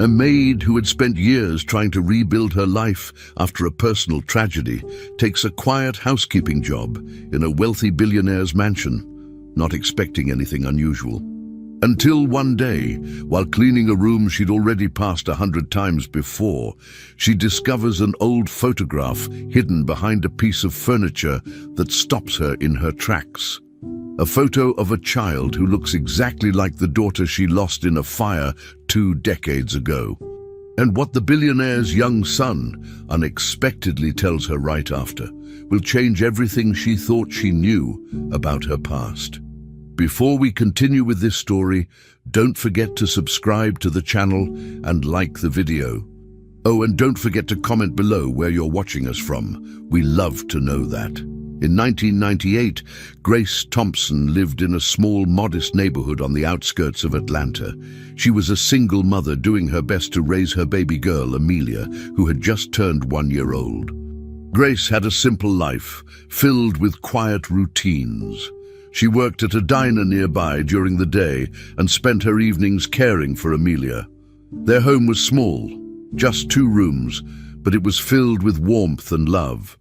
A maid who had spent years trying to rebuild her life after a personal tragedy takes a quiet housekeeping job in a wealthy billionaire's mansion, not expecting anything unusual. Until one day, while cleaning a room she'd already passed 100 times before, she discovers an old photograph hidden behind a piece of furniture that stops her in her tracks. A photo of a child who looks exactly like the daughter she lost in a fire 2 decades ago. And what the billionaire's young son unexpectedly tells her right after will change everything she thought she knew about her past. Before we continue with this story, don't forget to subscribe to the channel and like the video. Oh, and don't forget to comment below where you're watching us from. We love to know that. In 1998, Grace Thompson lived in a small, modest neighborhood on the outskirts of Atlanta. She was a single mother doing her best to raise her baby girl, Amelia, who had just turned 1 year old. Grace had a simple life, filled with quiet routines. She worked at a diner nearby during the day and spent her evenings caring for Amelia. Their home was small, just 2 rooms, but it was filled with warmth and love.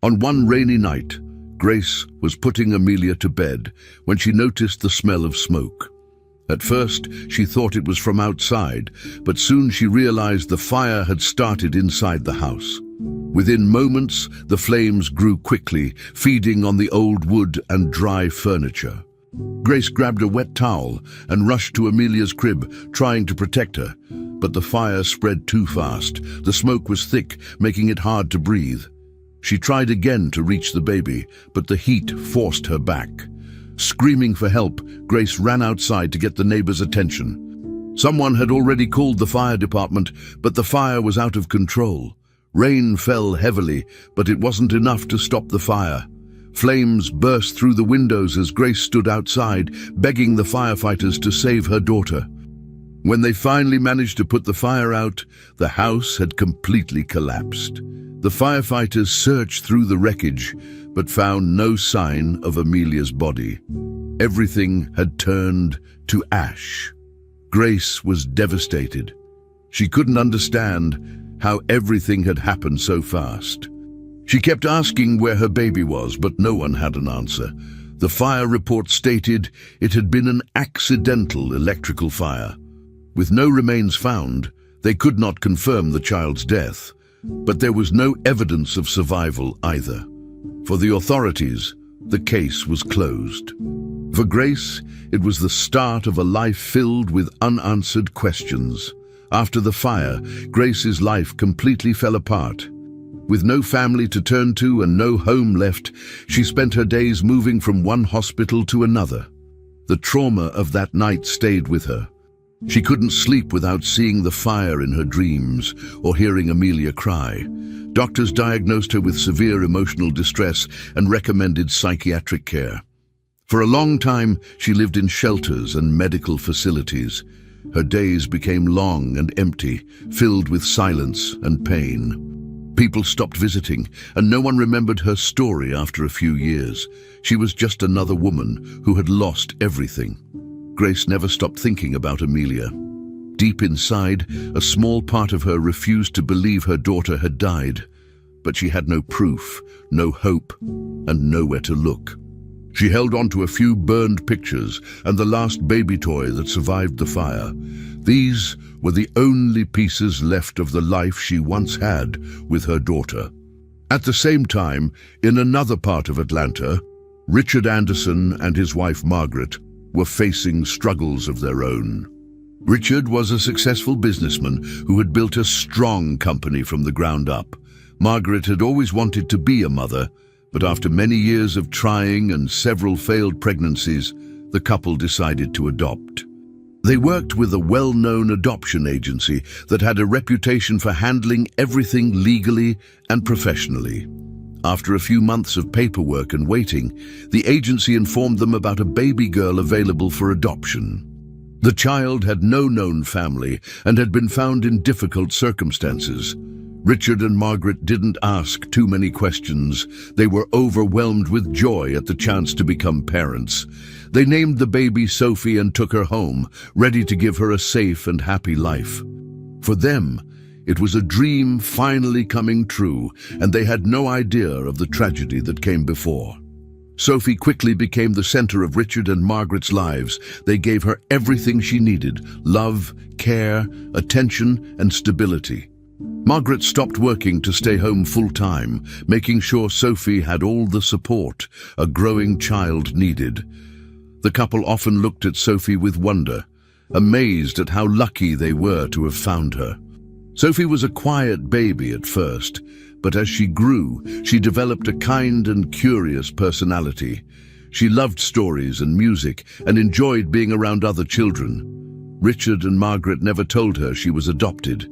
On one rainy night, Grace was putting Amelia to bed when she noticed the smell of smoke. At first, she thought it was from outside, but soon she realized the fire had started inside the house. Within moments, the flames grew quickly, feeding on the old wood and dry furniture. Grace grabbed a wet towel and rushed to Amelia's crib, trying to protect her. But the fire spread too fast. The smoke was thick, making it hard to breathe. She tried again to reach the baby, but the heat forced her back. Screaming for help, Grace ran outside to get the neighbors' attention. Someone had already called the fire department, but the fire was out of control. Rain fell heavily, but it wasn't enough to stop the fire. Flames burst through the windows as Grace stood outside, begging the firefighters to save her daughter. When they finally managed to put the fire out, the house had completely collapsed. The firefighters searched through the wreckage, but found no sign of Amelia's body. Everything had turned to ash. Grace was devastated. She couldn't understand how everything had happened so fast. She kept asking where her baby was, but no one had an answer. The fire report stated it had been an accidental electrical fire. With no remains found, they could not confirm the child's death. But there was no evidence of survival either. For the authorities, the case was closed. For Grace, it was the start of a life filled with unanswered questions. After the fire, Grace's life completely fell apart. With no family to turn to and no home left, she spent her days moving from one hospital to another. The trauma of that night stayed with her. She couldn't sleep without seeing the fire in her dreams or hearing Amelia cry. Doctors diagnosed her with severe emotional distress and recommended psychiatric care. For a long time, she lived in shelters and medical facilities. Her days became long and empty, filled with silence and pain. People stopped visiting, and no one remembered her story after a few years. She was just another woman who had lost everything. Grace never stopped thinking about Amelia. Deep inside, a small part of her refused to believe her daughter had died. But she had no proof, no hope, and nowhere to look. She held on to a few burned pictures and the last baby toy that survived the fire. These were the only pieces left of the life she once had with her daughter. At the same time, in another part of Atlanta, Richard Anderson and his wife Margaret were facing struggles of their own. Richard was a successful businessman who had built a strong company from the ground up. Margaret had always wanted to be a mother, but after many years of trying and several failed pregnancies, the couple decided to adopt. They worked with a well-known adoption agency that had a reputation for handling everything legally and professionally. After a few months of paperwork and waiting, the agency informed them about a baby girl available for adoption. The child had no known family and had been found in difficult circumstances. Richard and Margaret didn't ask too many questions. They were overwhelmed with joy at the chance to become parents. They named the baby Sophie and took her home, ready to give her a safe and happy life. For them, it was a dream finally coming true, and they had no idea of the tragedy that came before. Sophie quickly became the center of Richard and Margaret's lives. They gave her everything she needed: love, care, attention, and stability. Margaret stopped working to stay home full-time, making sure Sophie had all the support a growing child needed. The couple often looked at Sophie with wonder, amazed at how lucky they were to have found her. Sophie was a quiet baby at first, but as she grew, she developed a kind and curious personality. She loved stories and music and enjoyed being around other children. Richard and Margaret never told her she was adopted.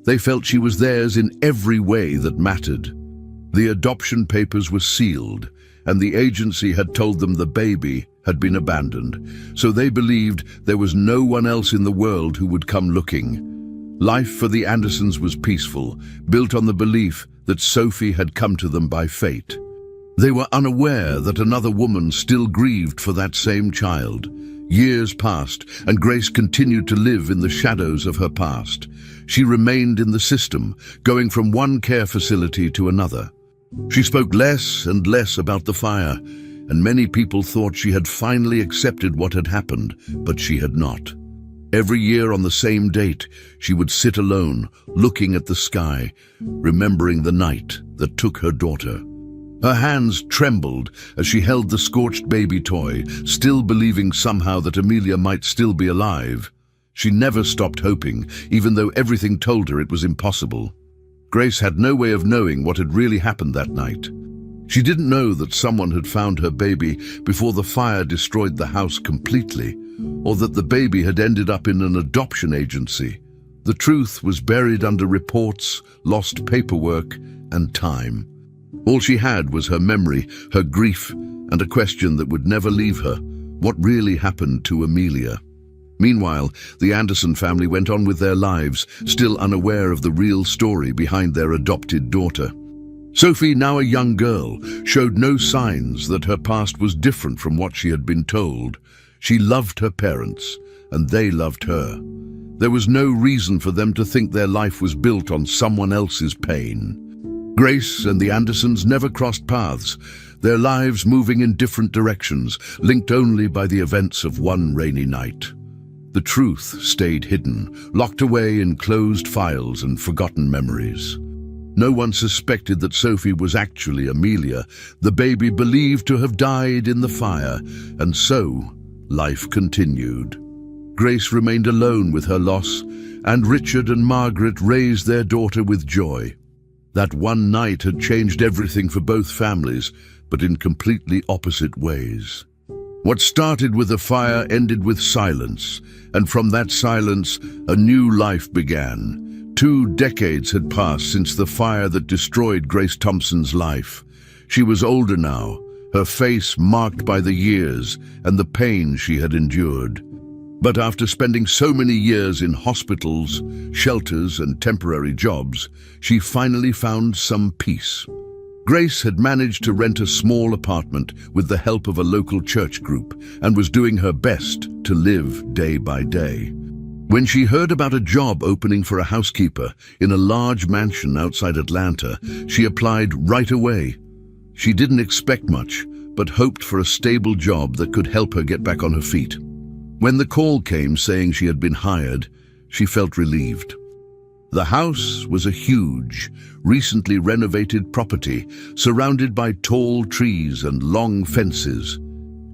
They felt she was theirs in every way that mattered. The adoption papers were sealed, and the agency had told them the baby had been abandoned, so they believed there was no one else in the world who would come looking. Life for the Andersons was peaceful, built on the belief that Sophie had come to them by fate. They were unaware that another woman still grieved for that same child. Years passed, and Grace continued to live in the shadows of her past. She remained in the system, going from one care facility to another. She spoke less and less about the fire, and many people thought she had finally accepted what had happened, but she had not. Every year on the same date, she would sit alone, looking at the sky, remembering the night that took her daughter. Her hands trembled as she held the scorched baby toy, still believing somehow that Amelia might still be alive. She never stopped hoping, even though everything told her it was impossible. Grace had no way of knowing what had really happened that night. She didn't know that someone had found her baby before the fire destroyed the house completely, or that the baby had ended up in an adoption agency. The truth was buried under reports, lost paperwork, and time. All she had was her memory, her grief, and a question that would never leave her: what really happened to Amelia? Meanwhile, the Anderson family went on with their lives, still unaware of the real story behind their adopted daughter. Sophie, now a young girl, showed no signs that her past was different from what she had been told. She loved her parents, and they loved her. There was no reason for them to think their life was built on someone else's pain. Grace and the Andersons never crossed paths, their lives moving in different directions, linked only by the events of one rainy night. The truth stayed hidden, locked away in closed files and forgotten memories. No one suspected that Sophie was actually Amelia, the baby believed to have died in the fire, and so life continued. Grace remained alone with her loss, and Richard and Margaret raised their daughter with joy. That one night had changed everything for both families, but in completely opposite ways. What started with a fire ended with silence, and from that silence, a new life began. 2 decades had passed since the fire that destroyed Grace Thompson's life. She was older now, her face marked by the years and the pain she had endured. But after spending so many years in hospitals, shelters, and temporary jobs, she finally found some peace. Grace had managed to rent a small apartment with the help of a local church group and was doing her best to live day by day. When she heard about a job opening for a housekeeper in a large mansion outside Atlanta, she applied right away. She didn't expect much, but hoped for a stable job that could help her get back on her feet. When the call came saying she had been hired, she felt relieved. The house was a huge, recently renovated property surrounded by tall trees and long fences.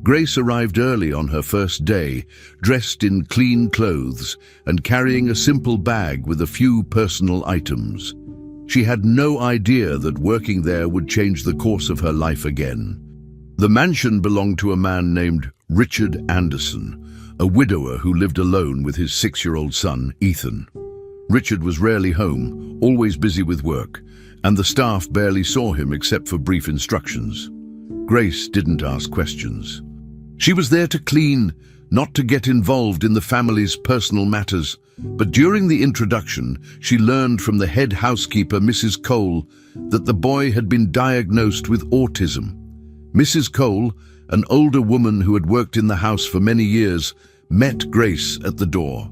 Grace arrived early on her first day, dressed in clean clothes and carrying a simple bag with a few personal items. She had no idea that working there would change the course of her life again. The mansion belonged to a man named Richard Anderson, a widower who lived alone with his 6-year-old son, Ethan. Richard was rarely home, always busy with work, and the staff barely saw him except for brief instructions. Grace didn't ask questions. She was there to clean, not to get involved in the family's personal matters. But during the introduction, she learned from the head housekeeper, Mrs. Cole, that the boy had been diagnosed with autism. Mrs. Cole, an older woman who had worked in the house for many years, met Grace at the door.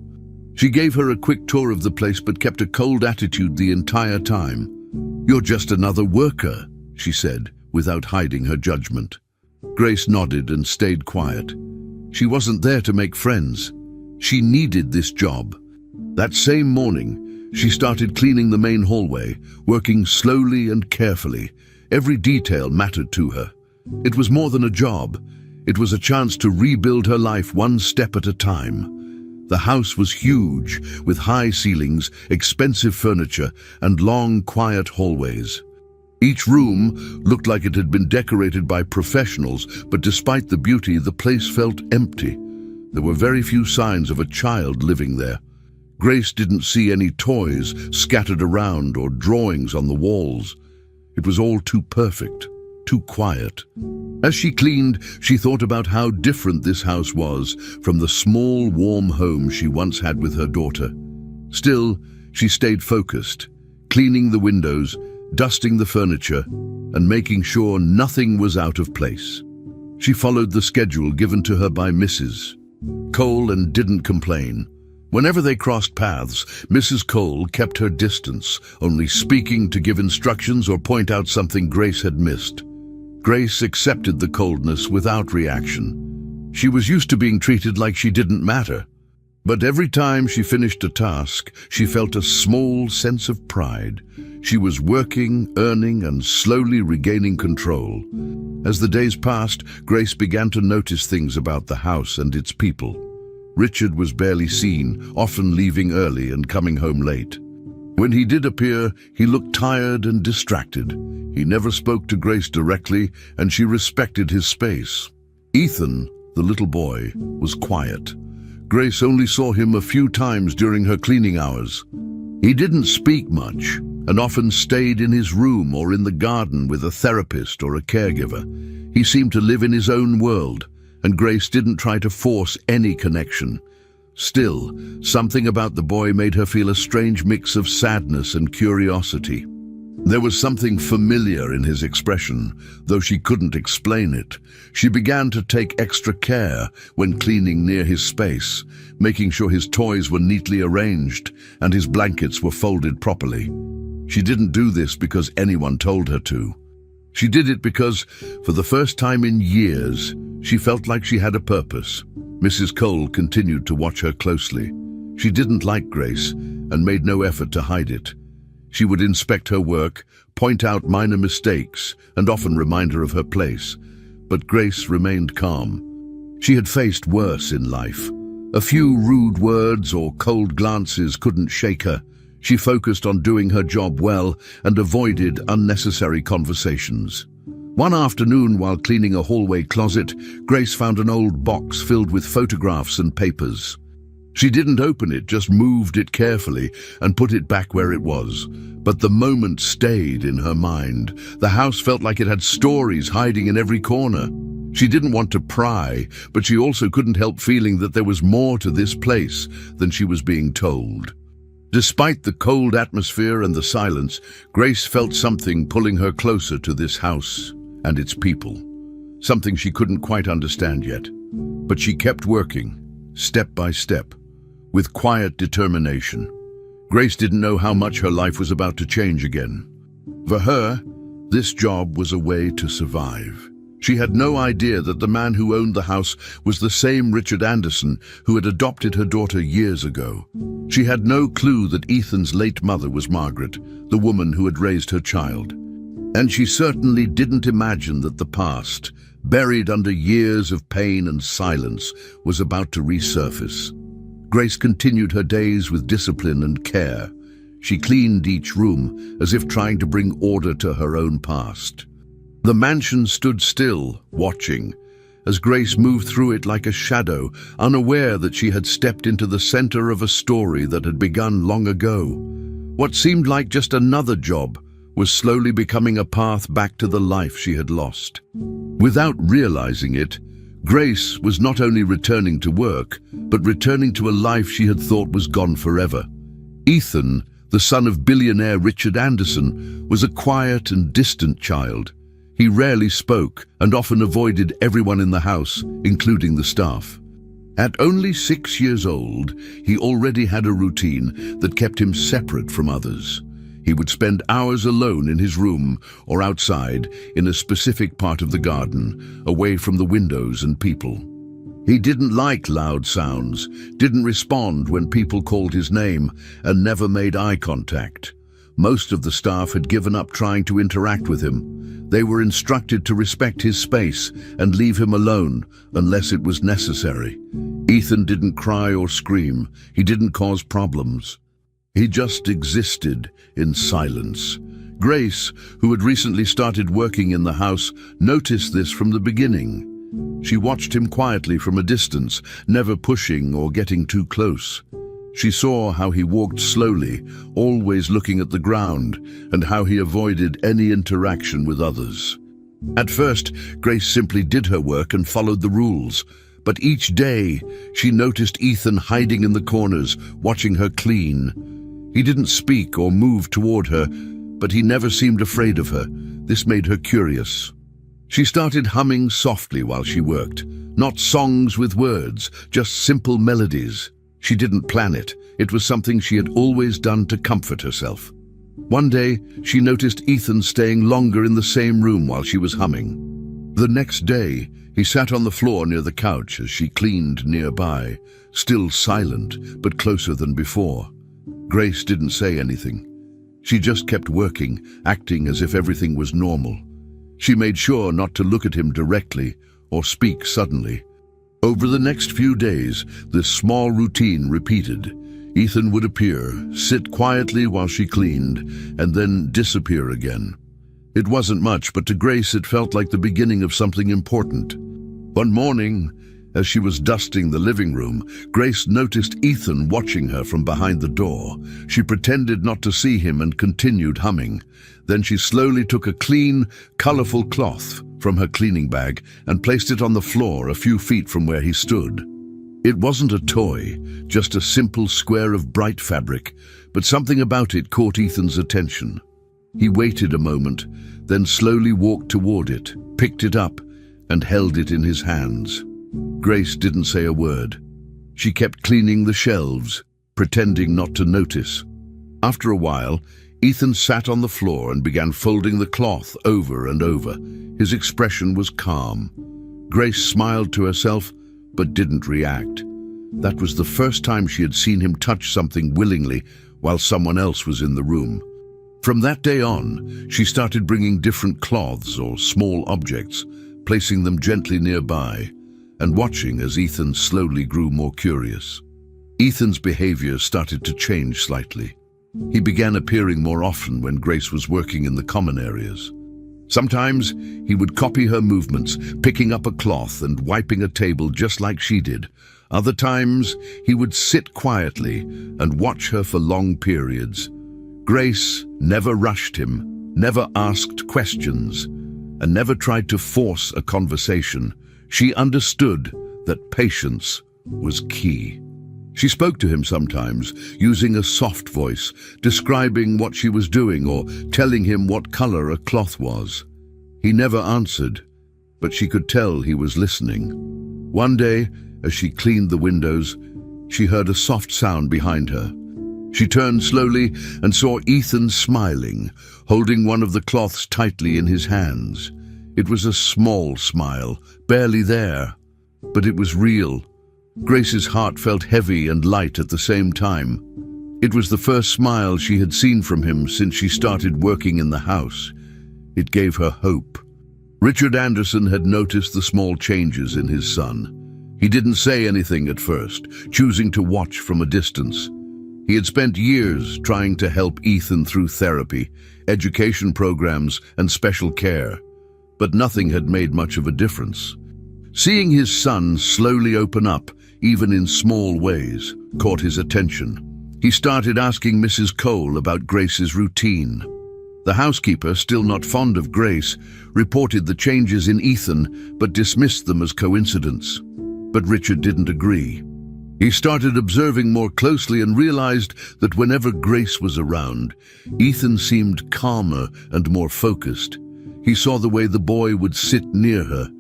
She gave her a quick tour of the place but kept a cold attitude the entire time. "You're just another worker," she said, without hiding her judgment. Grace nodded and stayed quiet. She wasn't there to make friends. She needed this job. That same morning, she started cleaning the main hallway, working slowly and carefully. Every detail mattered to her. It was more than a job. It was a chance to rebuild her life one step at a time. The house was huge, with high ceilings, expensive furniture, and long, quiet hallways. Each room looked like it had been decorated by professionals, but despite the beauty, the place felt empty. There were very few signs of a child living there. Grace didn't see any toys scattered around or drawings on the walls. It was all too perfect, too quiet. As she cleaned, she thought about how different this house was from the small, warm home she once had with her daughter. Still, she stayed focused, cleaning the windows, dusting the furniture, and making sure nothing was out of place. She followed the schedule given to her by Mrs. Cole and didn't complain. Whenever they crossed paths, Mrs. Cole kept her distance, only speaking to give instructions or point out something Grace had missed. Grace accepted the coldness without reaction. She was used to being treated like she didn't matter. But every time she finished a task, she felt a small sense of pride. She was working, earning, and slowly regaining control. As the days passed, Grace began to notice things about the house and its people. Richard was barely seen, often leaving early and coming home late. When he did appear, he looked tired and distracted. He never spoke to Grace directly, and she respected his space. Ethan, the little boy, was quiet. Grace only saw him a few times during her cleaning hours. He didn't speak much, and often stayed in his room or in the garden with a therapist or a caregiver. He seemed to live in his own world, and Grace didn't try to force any connection. Still, something about the boy made her feel a strange mix of sadness and curiosity. There was something familiar in his expression, though she couldn't explain it. She began to take extra care when cleaning near his space, making sure his toys were neatly arranged and his blankets were folded properly. She didn't do this because anyone told her to. She did it because, for the first time in years, she felt like she had a purpose. Mrs. Cole continued to watch her closely. She didn't like Grace and made no effort to hide it. She would inspect her work, point out minor mistakes, and often remind her of her place. But Grace remained calm. She had faced worse in life. A few rude words or cold glances couldn't shake her. She focused on doing her job well and avoided unnecessary conversations. One afternoon, while cleaning a hallway closet, Grace found an old box filled with photographs and papers. She didn't open it, just moved it carefully and put it back where it was. But the moment stayed in her mind. The house felt like it had stories hiding in every corner. She didn't want to pry, but she also couldn't help feeling that there was more to this place than she was being told. Despite the cold atmosphere and the silence, Grace felt something pulling her closer to this house and its people. Something she couldn't quite understand yet. But she kept working, step by step, with quiet determination. Grace didn't know how much her life was about to change again. For her, this job was a way to survive. She had no idea that the man who owned the house was the same Richard Anderson who had adopted her daughter years ago. She had no clue that Ethan's late mother was Margaret, the woman who had raised her child. And she certainly didn't imagine that the past, buried under years of pain and silence, was about to resurface. Grace continued her days with discipline and care. She cleaned each room as if trying to bring order to her own past. The mansion stood still, watching, as Grace moved through it like a shadow, unaware that she had stepped into the center of a story that had begun long ago. What seemed like just another job was slowly becoming a path back to the life she had lost. Without realizing it, Grace was not only returning to work, but returning to a life she had thought was gone forever. Ethan, the son of billionaire Richard Anderson, was a quiet and distant child. He rarely spoke and often avoided everyone in the house, including the staff. At only 6 years old, he already had a routine that kept him separate from others. He would spend hours alone in his room or outside in a specific part of the garden, away from the windows and people. He didn't like loud sounds, didn't respond when people called his name, and never made eye contact. Most of the staff had given up trying to interact with him. They were instructed to respect his space and leave him alone unless it was necessary. Ethan didn't cry or scream. He didn't cause problems. He just existed in silence. Grace, who had recently started working in the house, noticed this from the beginning. She watched him quietly from a distance, never pushing or getting too close. She saw how he walked slowly, always looking at the ground, and how he avoided any interaction with others. At first, Grace simply did her work and followed the rules. But each day, she noticed Ethan hiding in the corners, watching her clean. He didn't speak or move toward her, but he never seemed afraid of her. This made her curious. She started humming softly while she worked. Not songs with words, just simple melodies. She didn't plan it. It was something she had always done to comfort herself. One day, she noticed Ethan staying longer in the same room while she was humming. The next day, he sat on the floor near the couch as she cleaned nearby, still silent, but closer than before. Grace didn't say anything. She just kept working, acting as if everything was normal. She made sure not to look at him directly or speak suddenly. Over the next few days, this small routine repeated. Ethan would appear, sit quietly while she cleaned, and then disappear again. It wasn't much, but to Grace it felt like the beginning of something important. One morning, as she was dusting the living room, Grace noticed Ethan watching her from behind the door. She pretended not to see him and continued humming. Then she slowly took a clean, colorful cloth from her cleaning bag and placed it on the floor a few feet from where he stood. It wasn't a toy, just a simple square of bright fabric, but something about it caught Ethan's attention. He waited a moment, then slowly walked toward it, picked it up, and held it in his hands. Grace didn't say a word. She kept cleaning the shelves, pretending not to notice. After a while, Ethan sat on the floor and began folding the cloth over and over. His expression was calm. Grace smiled to herself, but didn't react. That was the first time she had seen him touch something willingly while someone else was in the room. From that day on, she started bringing different cloths or small objects, placing them gently nearby, and watching as Ethan slowly grew more curious. Ethan's behavior started to change slightly. He began appearing more often when Grace was working in the common areas. Sometimes he would copy her movements, picking up a cloth and wiping a table just like she did. Other times, he would sit quietly and watch her for long periods. Grace never rushed him, never asked questions, and never tried to force a conversation. She understood that patience was key. She spoke to him sometimes, using a soft voice, describing what she was doing or telling him what color a cloth was. He never answered, but she could tell he was listening. One day, as she cleaned the windows, she heard a soft sound behind her. She turned slowly and saw Ethan smiling, holding one of the cloths tightly in his hands. It was a small smile, barely there, but it was real. Grace's heart felt heavy and light at the same time. It was the first smile she had seen from him since she started working in the house. It gave her hope. Richard Anderson had noticed the small changes in his son. He didn't say anything at first, choosing to watch from a distance. He had spent years trying to help Ethan through therapy, education programs, and special care, but nothing had made much of a difference. Seeing his son slowly open up, even in small ways, caught his attention. He started asking Mrs. Cole about Grace's routine. The housekeeper, still not fond of Grace, reported the changes in Ethan but dismissed them as coincidence. But Richard didn't agree. He started observing more closely and realized that whenever Grace was around, Ethan seemed calmer and more focused. He saw the way the boy would sit near her,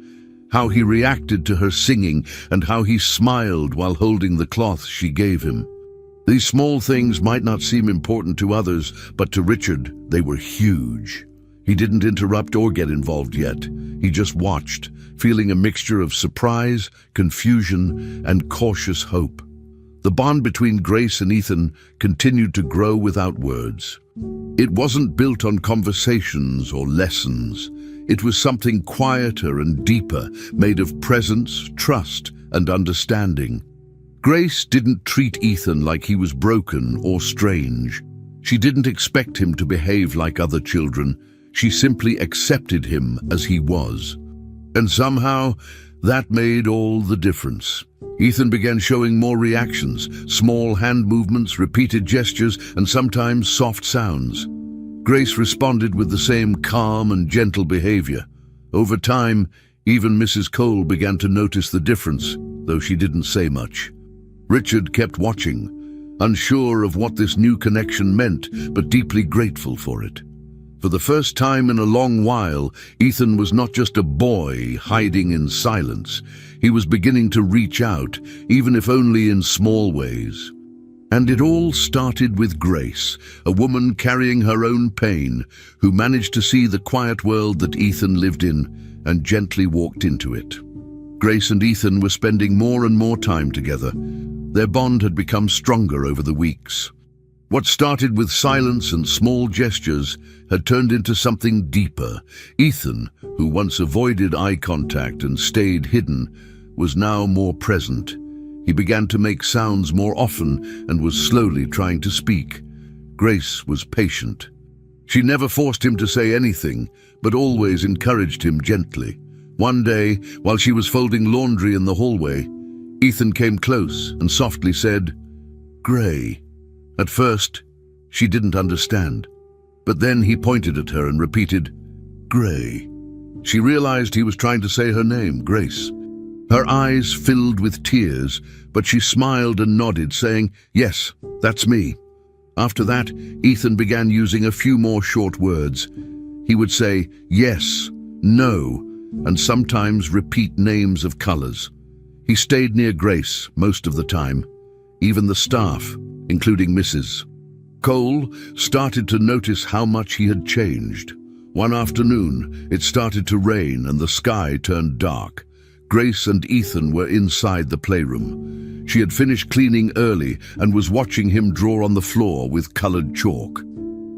how he reacted to her singing, and how he smiled while holding the cloth she gave him. These small things might not seem important to others, but to Richard, they were huge. He didn't interrupt or get involved yet. He just watched, feeling a mixture of surprise, confusion, and cautious hope. The bond between Grace and Ethan continued to grow without words. It wasn't built on conversations or lessons. It was something quieter and deeper, made of presence, trust, and understanding. Grace didn't treat Ethan like he was broken or strange. She didn't expect him to behave like other children. She simply accepted him as he was. And somehow, that made all the difference. Ethan began showing more reactions, small hand movements, repeated gestures, and sometimes soft sounds. Grace responded with the same calm and gentle behavior. Over time, even Mrs. Cole began to notice the difference, though she didn't say much. Richard kept watching, unsure of what this new connection meant, but deeply grateful for it. For the first time in a long while, Ethan was not just a boy hiding in silence. He was beginning to reach out, even if only in small ways. And it all started with Grace, a woman carrying her own pain, who managed to see the quiet world that Ethan lived in and gently walked into it. Grace and Ethan were spending more and more time together. Their bond had become stronger over the weeks. What started with silence and small gestures had turned into something deeper. Ethan, who once avoided eye contact and stayed hidden, was now more present. He began to make sounds more often and was slowly trying to speak. Grace was patient. She never forced him to say anything, but always encouraged him gently. One day, while she was folding laundry in the hallway, Ethan came close and softly said, "Gray." At first, she didn't understand, but then he pointed at her and repeated, "Gray." She realized he was trying to say her name, Grace. Her eyes filled with tears, but she smiled and nodded, saying, "Yes, that's me." After that, Ethan began using a few more short words. He would say, "Yes," "No," and sometimes repeat names of colors. He stayed near Grace most of the time. Even the staff, including Mrs. Cole, started to notice how much he had changed. One afternoon, it started to rain and the sky turned dark. Grace and Ethan were inside the playroom. She had finished cleaning early and was watching him draw on the floor with colored chalk.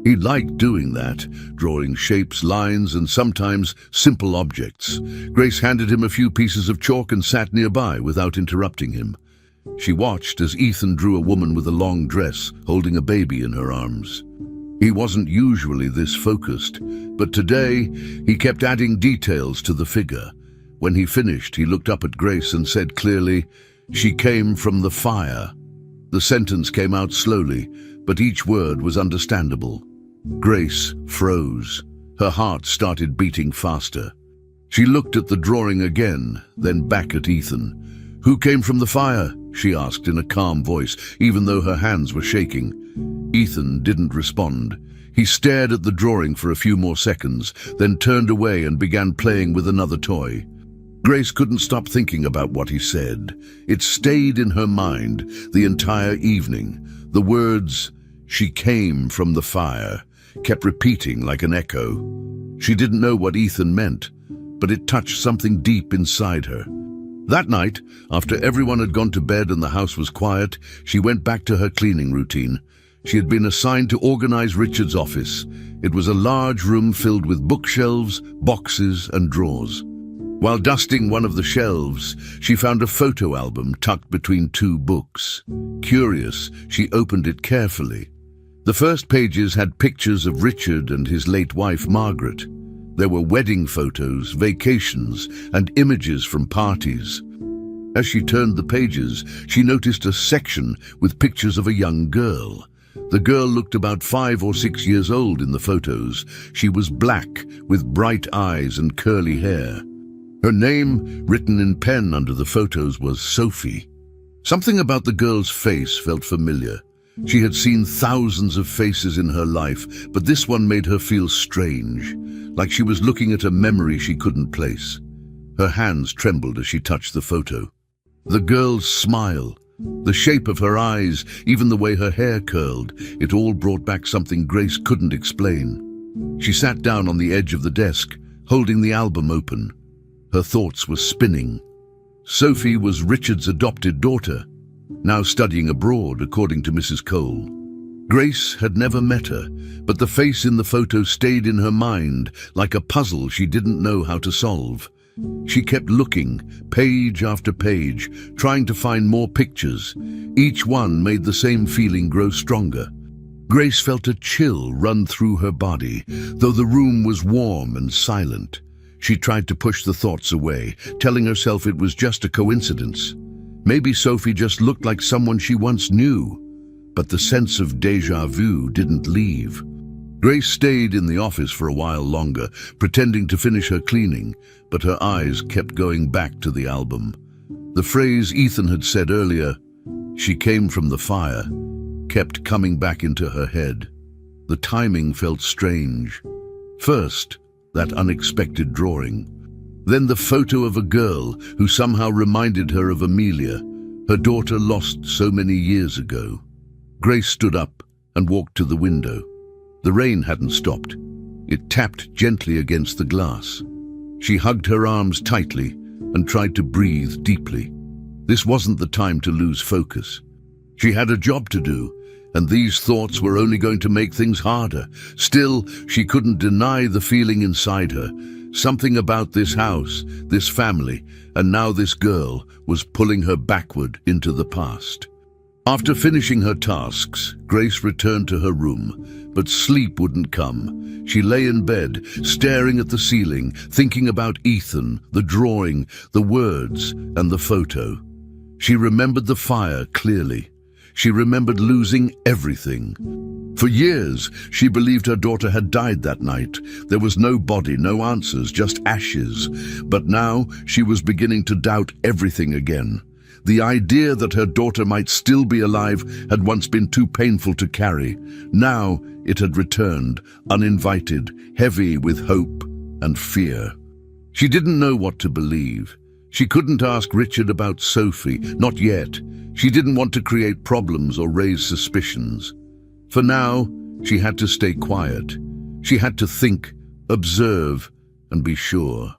He liked doing that, drawing shapes, lines, and sometimes simple objects. Grace handed him a few pieces of chalk and sat nearby without interrupting him. She watched as Ethan drew a woman with a long dress, holding a baby in her arms. He wasn't usually this focused, but today he kept adding details to the figure. When he finished, he looked up at Grace and said clearly, "She came from the fire." The sentence came out slowly, but each word was understandable. Grace froze. Her heart started beating faster. She looked at the drawing again, then back at Ethan. "Who came from the fire?" she asked in a calm voice, even though her hands were shaking. Ethan didn't respond. He stared at the drawing for a few more seconds, then turned away and began playing with another toy. Grace couldn't stop thinking about what he said. It stayed in her mind the entire evening. The words, "She came from the fire," kept repeating like an echo. She didn't know what Ethan meant, but it touched something deep inside her. That night, after everyone had gone to bed and the house was quiet, she went back to her cleaning routine. She had been assigned to organize Richard's office. It was a large room filled with bookshelves, boxes, and drawers. While dusting one of the shelves, she found a photo album tucked between two books. Curious, she opened it carefully. The first pages had pictures of Richard and his late wife, Margaret. There were wedding photos, vacations, and images from parties. As she turned the pages, she noticed a section with pictures of a young girl. The girl looked about 5 or 6 years old in the photos. She was black, with bright eyes and curly hair. Her name, written in pen under the photos, was Sophie. Something about the girl's face felt familiar. She had seen thousands of faces in her life, but this one made her feel strange, like she was looking at a memory she couldn't place. Her hands trembled as she touched the photo. The girl's smile, the shape of her eyes, even the way her hair curled, it all brought back something Grace couldn't explain. She sat down on the edge of the desk, holding the album open. Her thoughts were spinning. Sophie was Richard's adopted daughter, now studying abroad, according to Mrs. Cole. Grace had never met her, but the face in the photo stayed in her mind like a puzzle she didn't know how to solve. She kept looking, page after page, trying to find more pictures. Each one made the same feeling grow stronger. Grace felt a chill run through her body, though the room was warm and silent. She tried to push the thoughts away, telling herself it was just a coincidence. Maybe Sophie just looked like someone she once knew. But the sense of déjà vu didn't leave. Grace stayed in the office for a while longer, pretending to finish her cleaning, but her eyes kept going back to the album. The phrase Ethan had said earlier, "She came from the fire," kept coming back into her head. The timing felt strange. First, that unexpected drawing. Then the photo of a girl who somehow reminded her of Amelia, her daughter lost so many years ago. Grace stood up and walked to the window. The rain hadn't stopped. It tapped gently against the glass. She hugged her arms tightly and tried to breathe deeply. This wasn't the time to lose focus. She had a job to do, and these thoughts were only going to make things harder. Still, she couldn't deny the feeling inside her. Something about this house, this family, and now this girl was pulling her backward into the past. After finishing her tasks, Grace returned to her room, but sleep wouldn't come. She lay in bed, staring at the ceiling, thinking about Ethan, the drawing, the words, and the photo. She remembered the fire clearly. She remembered losing everything. For years, she believed her daughter had died that night. There was no body, no answers, just ashes. But now she was beginning to doubt everything again. The idea that her daughter might still be alive had once been too painful to carry. Now it had returned, uninvited, heavy with hope and fear. She didn't know what to believe. She couldn't ask Richard about Sophie, not yet. She didn't want to create problems or raise suspicions. For now, she had to stay quiet. She had to think, observe, and be sure.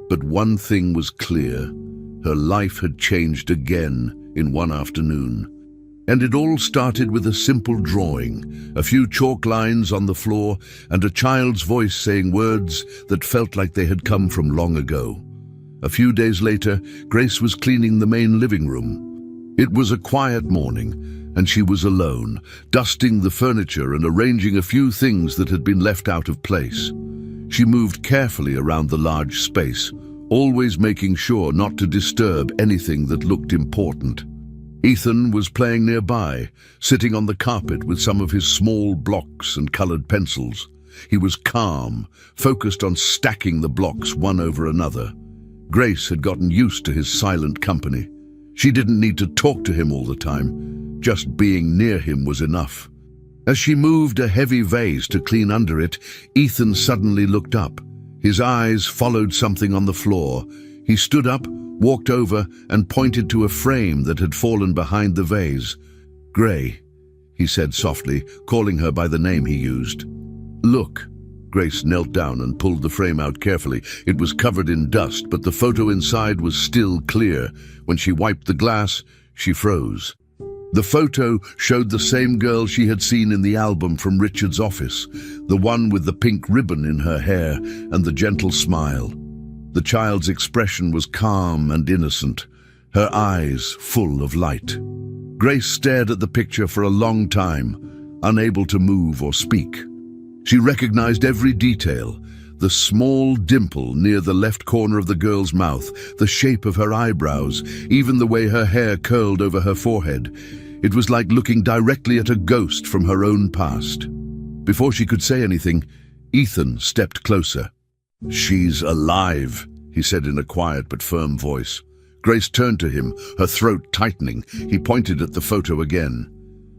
But one thing was clear. Her life had changed again in one afternoon. And it all started with a simple drawing, a few chalk lines on the floor, and a child's voice saying words that felt like they had come from long ago. A few days later, Grace was cleaning the main living room. It was a quiet morning, and she was alone, dusting the furniture and arranging a few things that had been left out of place. She moved carefully around the large space, always making sure not to disturb anything that looked important. Ethan was playing nearby, sitting on the carpet with some of his small blocks and colored pencils. He was calm, focused on stacking the blocks one over another. Grace had gotten used to his silent company. She didn't need to talk to him all the time. Just being near him was enough. As she moved a heavy vase to clean under it, Ethan suddenly looked up. His eyes followed something on the floor. He stood up, walked over, and pointed to a frame that had fallen behind the vase. "Gray," he said softly, calling her by the name he used. "Look." Grace knelt down and pulled the frame out carefully. It was covered in dust, but the photo inside was still clear. When she wiped the glass, she froze. The photo showed the same girl she had seen in the album from Richard's office, the one with the pink ribbon in her hair and the gentle smile. The child's expression was calm and innocent, her eyes full of light. Grace stared at the picture for a long time, unable to move or speak. She recognized every detail: the small dimple near the left corner of the girl's mouth, the shape of her eyebrows, even the way her hair curled over her forehead. It was like looking directly at a ghost from her own past. Before she could say anything, Ethan stepped closer. "She's alive," he said in a quiet but firm voice. Grace turned to him, her throat tightening. He pointed at the photo again.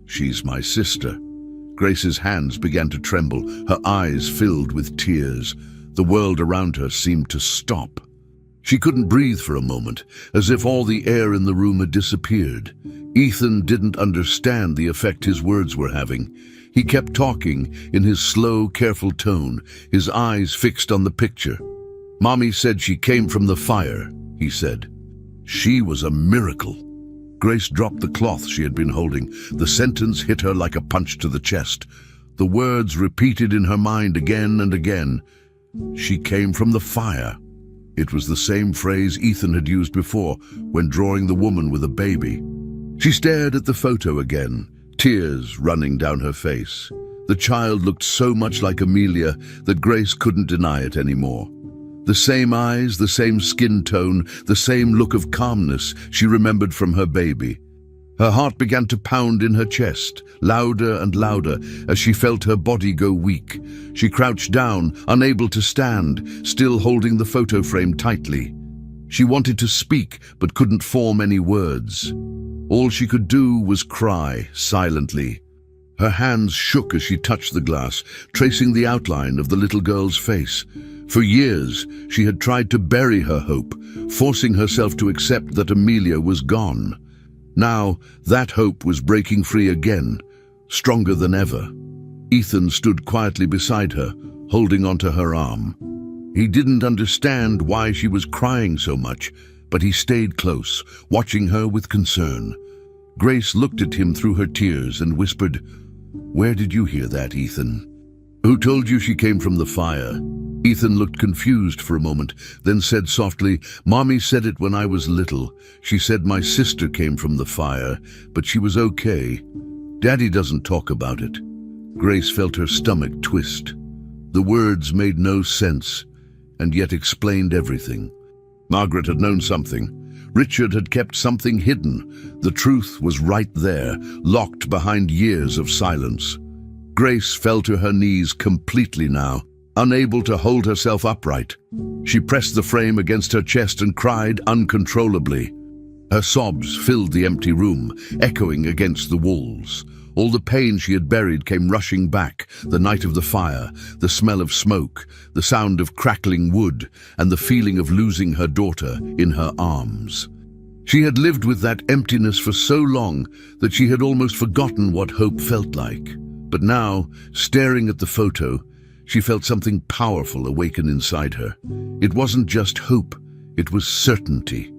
"She's my sister." Grace's hands began to tremble, her eyes filled with tears. The world around her seemed to stop. She couldn't breathe for a moment, as if all the air in the room had disappeared. Ethan didn't understand the effect his words were having. He kept talking in his slow, careful tone, his eyes fixed on the picture. "Mommy said she came from the fire," he said. "She was a miracle." Grace dropped the cloth she had been holding. The sentence hit her like a punch to the chest. The words repeated in her mind again and again. She came from the fire. It was the same phrase Ethan had used before, when drawing the woman with a baby. She stared at the photo again, tears running down her face. The child looked so much like Amelia that Grace couldn't deny it anymore. The same eyes, the same skin tone, the same look of calmness she remembered from her baby. Her heart began to pound in her chest, louder and louder, as she felt her body go weak. She crouched down, unable to stand, still holding the photo frame tightly. She wanted to speak, but couldn't form any words. All she could do was cry, silently. Her hands shook as she touched the glass, tracing the outline of the little girl's face. For years, she had tried to bury her hope, forcing herself to accept that Amelia was gone. Now, that hope was breaking free again, stronger than ever. Ethan stood quietly beside her, holding onto her arm. He didn't understand why she was crying so much, but he stayed close, watching her with concern. Grace looked at him through her tears and whispered, "Where did you hear that, Ethan?" "Who told you she came from the fire?" Ethan looked confused for a moment, then said softly, "Mommy said it when I was little. She said my sister came from the fire, but she was okay. Daddy doesn't talk about it." Grace felt her stomach twist. The words made no sense, and yet explained everything. Margaret had known something. Richard had kept something hidden. The truth was right there, locked behind years of silence. Grace fell to her knees completely now, unable to hold herself upright. She pressed the frame against her chest and cried uncontrollably. Her sobs filled the empty room, echoing against the walls. All the pain she had buried came rushing back, the night of the fire, the smell of smoke, the sound of crackling wood, and the feeling of losing her daughter in her arms. She had lived with that emptiness for so long that she had almost forgotten what hope felt like. But now, staring at the photo, she felt something powerful awaken inside her. It wasn't just hope, it was certainty.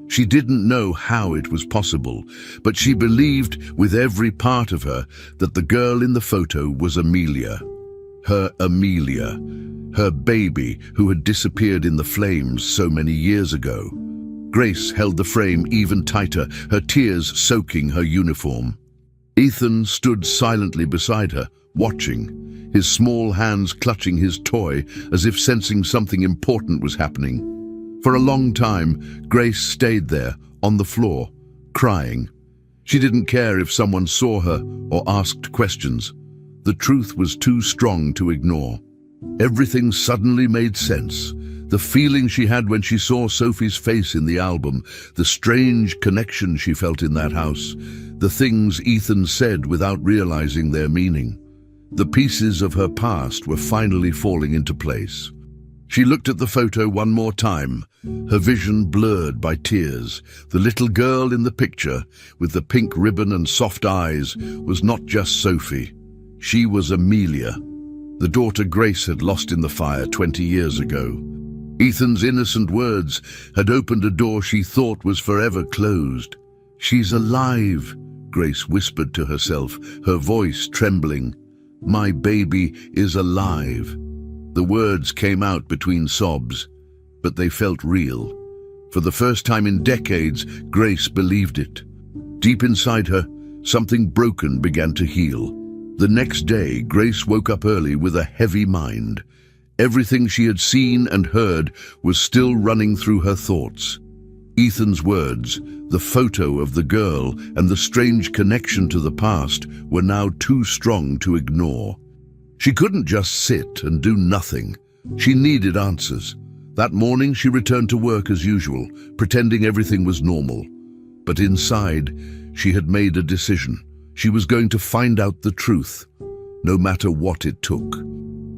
She didn't know how it was possible, but she believed with every part of her that the girl in the photo was Amelia. Her Amelia, her baby who had disappeared in the flames so many years ago. Grace held the frame even tighter, her tears soaking her uniform. Ethan stood silently beside her, watching, his small hands clutching his toy as if sensing something important was happening. For a long time, Grace stayed there, on the floor, crying. She didn't care if someone saw her or asked questions. The truth was too strong to ignore. Everything suddenly made sense. The feeling she had when she saw Sophie's face in the album, the strange connection she felt in that house, the things Ethan said without realizing their meaning. The pieces of her past were finally falling into place. She looked at the photo one more time, her vision blurred by tears. The little girl in the picture, with the pink ribbon and soft eyes, was not just Sophie. She was Amelia, the daughter Grace had lost in the fire 20 years ago. Ethan's innocent words had opened a door she thought was forever closed. "She's alive," Grace whispered to herself, her voice trembling. "My baby is alive." The words came out between sobs, but they felt real. For the first time in decades, Grace believed it. Deep inside her, something broken began to heal. The next day, Grace woke up early with a heavy mind. Everything she had seen and heard was still running through her thoughts. Ethan's words, the photo of the girl, and the strange connection to the past were now too strong to ignore. She couldn't just sit and do nothing. She needed answers. That morning she returned to work as usual, pretending everything was normal. But inside, she had made a decision. She was going to find out the truth, no matter what it took.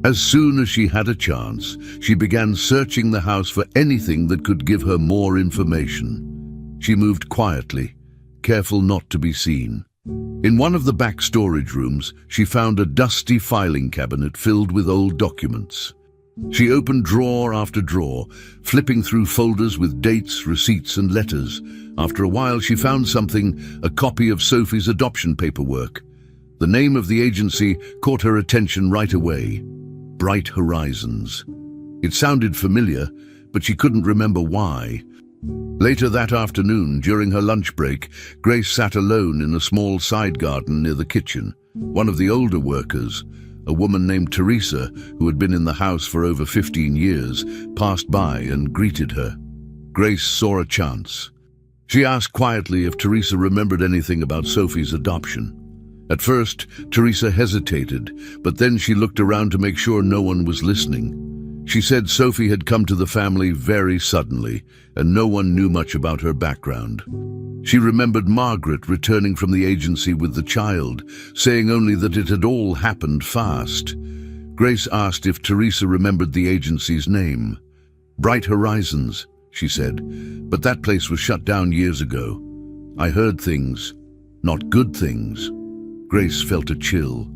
As soon as she had a chance, she began searching the house for anything that could give her more information. She moved quietly, careful not to be seen. In one of the back storage rooms, she found a dusty filing cabinet filled with old documents. She opened drawer after drawer, flipping through folders with dates, receipts, and letters. After a while, she found something, a copy of Sophie's adoption paperwork. The name of the agency caught her attention right away: Bright Horizons. It sounded familiar, but she couldn't remember why. Later that afternoon, during her lunch break, Grace sat alone in a small side garden near the kitchen. One of the older workers, a woman named Teresa, who had been in the house for over 15 years, passed by and greeted her. Grace saw a chance. She asked quietly if Teresa remembered anything about Sophie's adoption. At first, Teresa hesitated, but then she looked around to make sure no one was listening. She said Sophie had come to the family very suddenly, and no one knew much about her background. She remembered Margaret returning from the agency with the child, saying only that it had all happened fast. Grace asked if Teresa remembered the agency's name. Bright Horizons, she said, but that place was shut down years ago. I heard things, not good things. Grace felt a chill.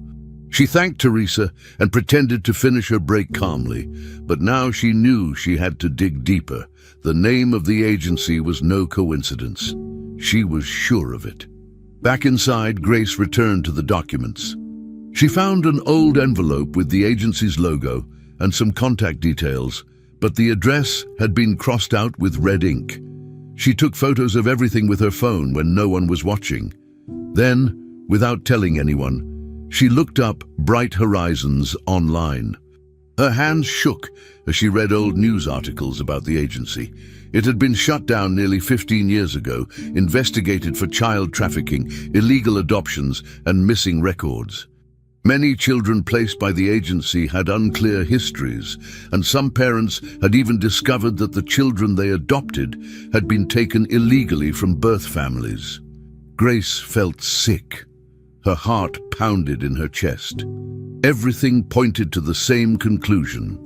She thanked Teresa and pretended to finish her break calmly, but now she knew she had to dig deeper. The name of the agency was no coincidence. She was sure of it. Back inside, Grace returned to the documents. She found an old envelope with the agency's logo and some contact details, but the address had been crossed out with red ink. She took photos of everything with her phone when no one was watching. Then, without telling anyone, she looked up Bright Horizons online. Her hands shook as she read old news articles about the agency. It had been shut down nearly 15 years ago, investigated for child trafficking, illegal adoptions, and missing records. Many children placed by the agency had unclear histories, and some parents had even discovered that the children they adopted had been taken illegally from birth families. Grace felt sick. Her heart pounded in her chest. Everything pointed to the same conclusion.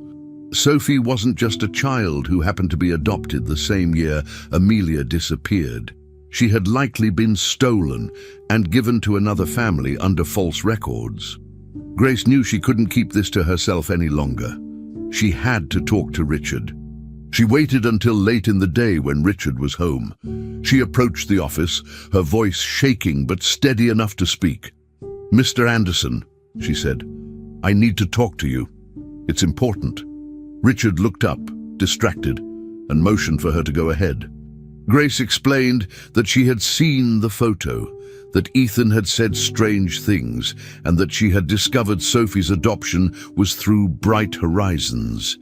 Sophie wasn't just a child who happened to be adopted the same year Amelia disappeared. She had likely been stolen and given to another family under false records. Grace knew she couldn't keep this to herself any longer. She had to talk to Richard. She waited until late in the day when Richard was home. She approached the office, her voice shaking but steady enough to speak. "Mr. Anderson," she said, "I need to talk to you. It's important." Richard looked up, distracted, and motioned for her to go ahead. Grace explained that she had seen the photo, that Ethan had said strange things, and that she had discovered Sophie's adoption was through Bright Horizons.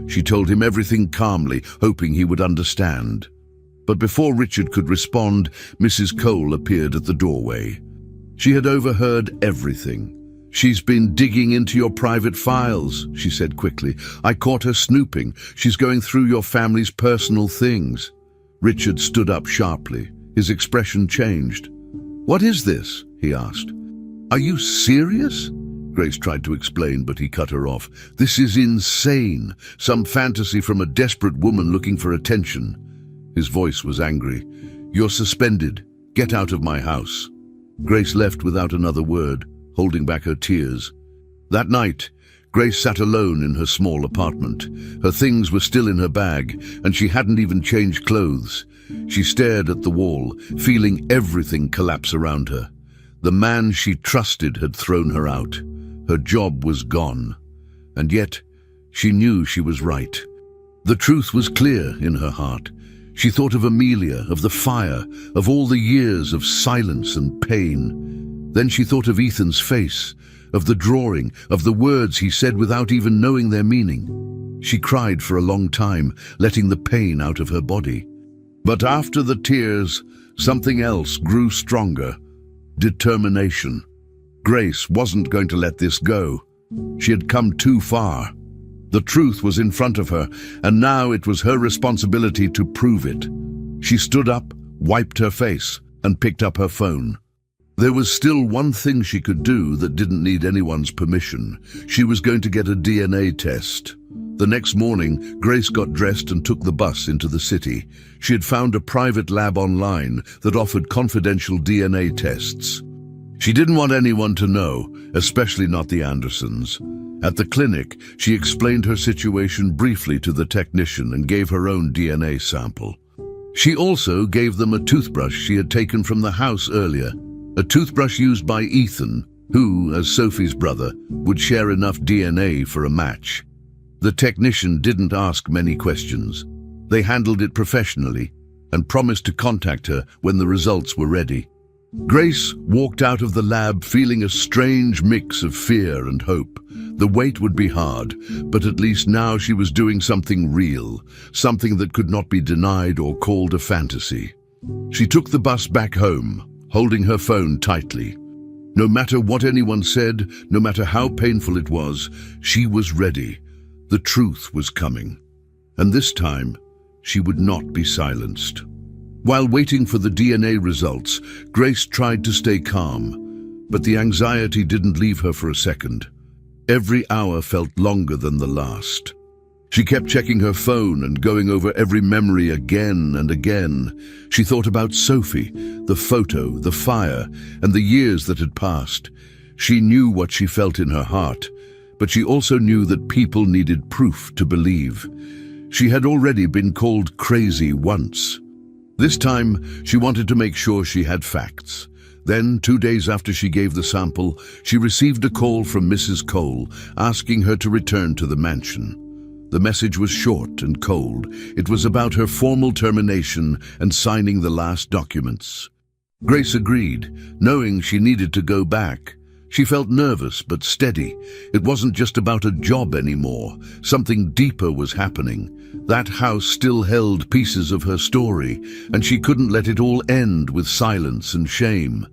She told him everything calmly, hoping he would understand. But before Richard could respond, Mrs. Cole appeared at the doorway. She had overheard everything. "She's been digging into your private files," she said quickly. "I caught her snooping. She's going through your family's personal things." Richard stood up sharply. His expression changed. "What is this?" he asked. "Are you serious?" Grace tried to explain, but he cut her off. "This is insane. Some fantasy from a desperate woman looking for attention." His voice was angry. "You're suspended. Get out of my house." Grace left without another word, holding back her tears. That night, Grace sat alone in her small apartment. Her things were still in her bag, and she hadn't even changed clothes. She stared at the wall, feeling everything collapse around her. The man she trusted had thrown her out. Her job was gone. And yet, she knew she was right. The truth was clear in her heart. She thought of Amelia, of the fire, of all the years of silence and pain. Then she thought of Ethan's face, of the drawing, of the words he said without even knowing their meaning. She cried for a long time, letting the pain out of her body. But after the tears, something else grew stronger: determination. Grace wasn't going to let this go. She had come too far. The truth was in front of her, and now it was her responsibility to prove it. She stood up, wiped her face, and picked up her phone. There was still one thing she could do that didn't need anyone's permission. She was going to get a DNA test. The next morning, Grace got dressed and took the bus into the city. She had found a private lab online that offered confidential DNA tests. She didn't want anyone to know, especially not the Andersons. At the clinic, she explained her situation briefly to the technician and gave her own DNA sample. She also gave them a toothbrush she had taken from the house earlier, a toothbrush used by Ethan, who, as Sophie's brother, would share enough DNA for a match. The technician didn't ask many questions. They handled it professionally and promised to contact her when the results were ready. Grace walked out of the lab feeling a strange mix of fear and hope. The wait would be hard, but at least now she was doing something real, something that could not be denied or called a fantasy. She took the bus back home, holding her phone tightly. No matter what anyone said, no matter how painful it was, she was ready. The truth was coming. And this time, she would not be silenced. While waiting for the DNA results, Grace tried to stay calm, but the anxiety didn't leave her for a second. Every hour felt longer than the last. She kept checking her phone and going over every memory again and again. She thought about Sophie, the photo, the fire, and the years that had passed. She knew what she felt in her heart, but she also knew that people needed proof to believe. She had already been called crazy once. This time, she wanted to make sure she had facts. Then, 2 days after she gave the sample, she received a call from Mrs. Cole asking her to return to the mansion. The message was short and cold. It was about her formal termination and signing the last documents. Grace agreed, knowing she needed to go back. She felt nervous but steady. It wasn't just about a job anymore. Something deeper was happening. That house still held pieces of her story, and she couldn't let it all end with silence and shame.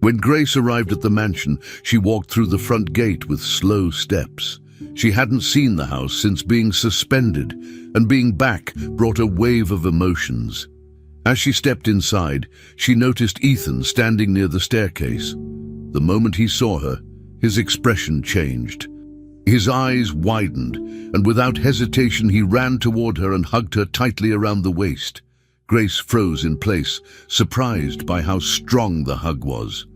When Grace arrived at the mansion, she walked through the front gate with slow steps. She hadn't seen the house since being suspended, and being back brought a wave of emotions. As she stepped inside, she noticed Ethan standing near the staircase. The moment he saw her, his expression changed. His eyes widened, and without hesitation he ran toward her and hugged her tightly around the waist. Grace froze in place, surprised by how strong the hug was.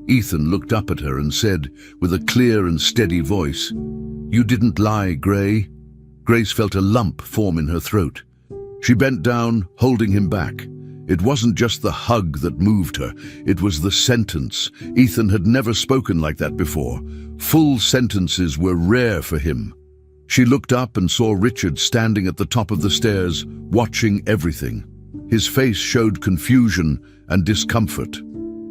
Ethan looked up at her and said, with a clear and steady voice, "You didn't lie, Gray." Grace felt a lump form in her throat. She bent down, holding him back. It wasn't just the hug that moved her, it was the sentence. Ethan had never spoken like that before. Full sentences were rare for him. She looked up and saw Richard standing at the top of the stairs, watching everything. His face showed confusion and discomfort.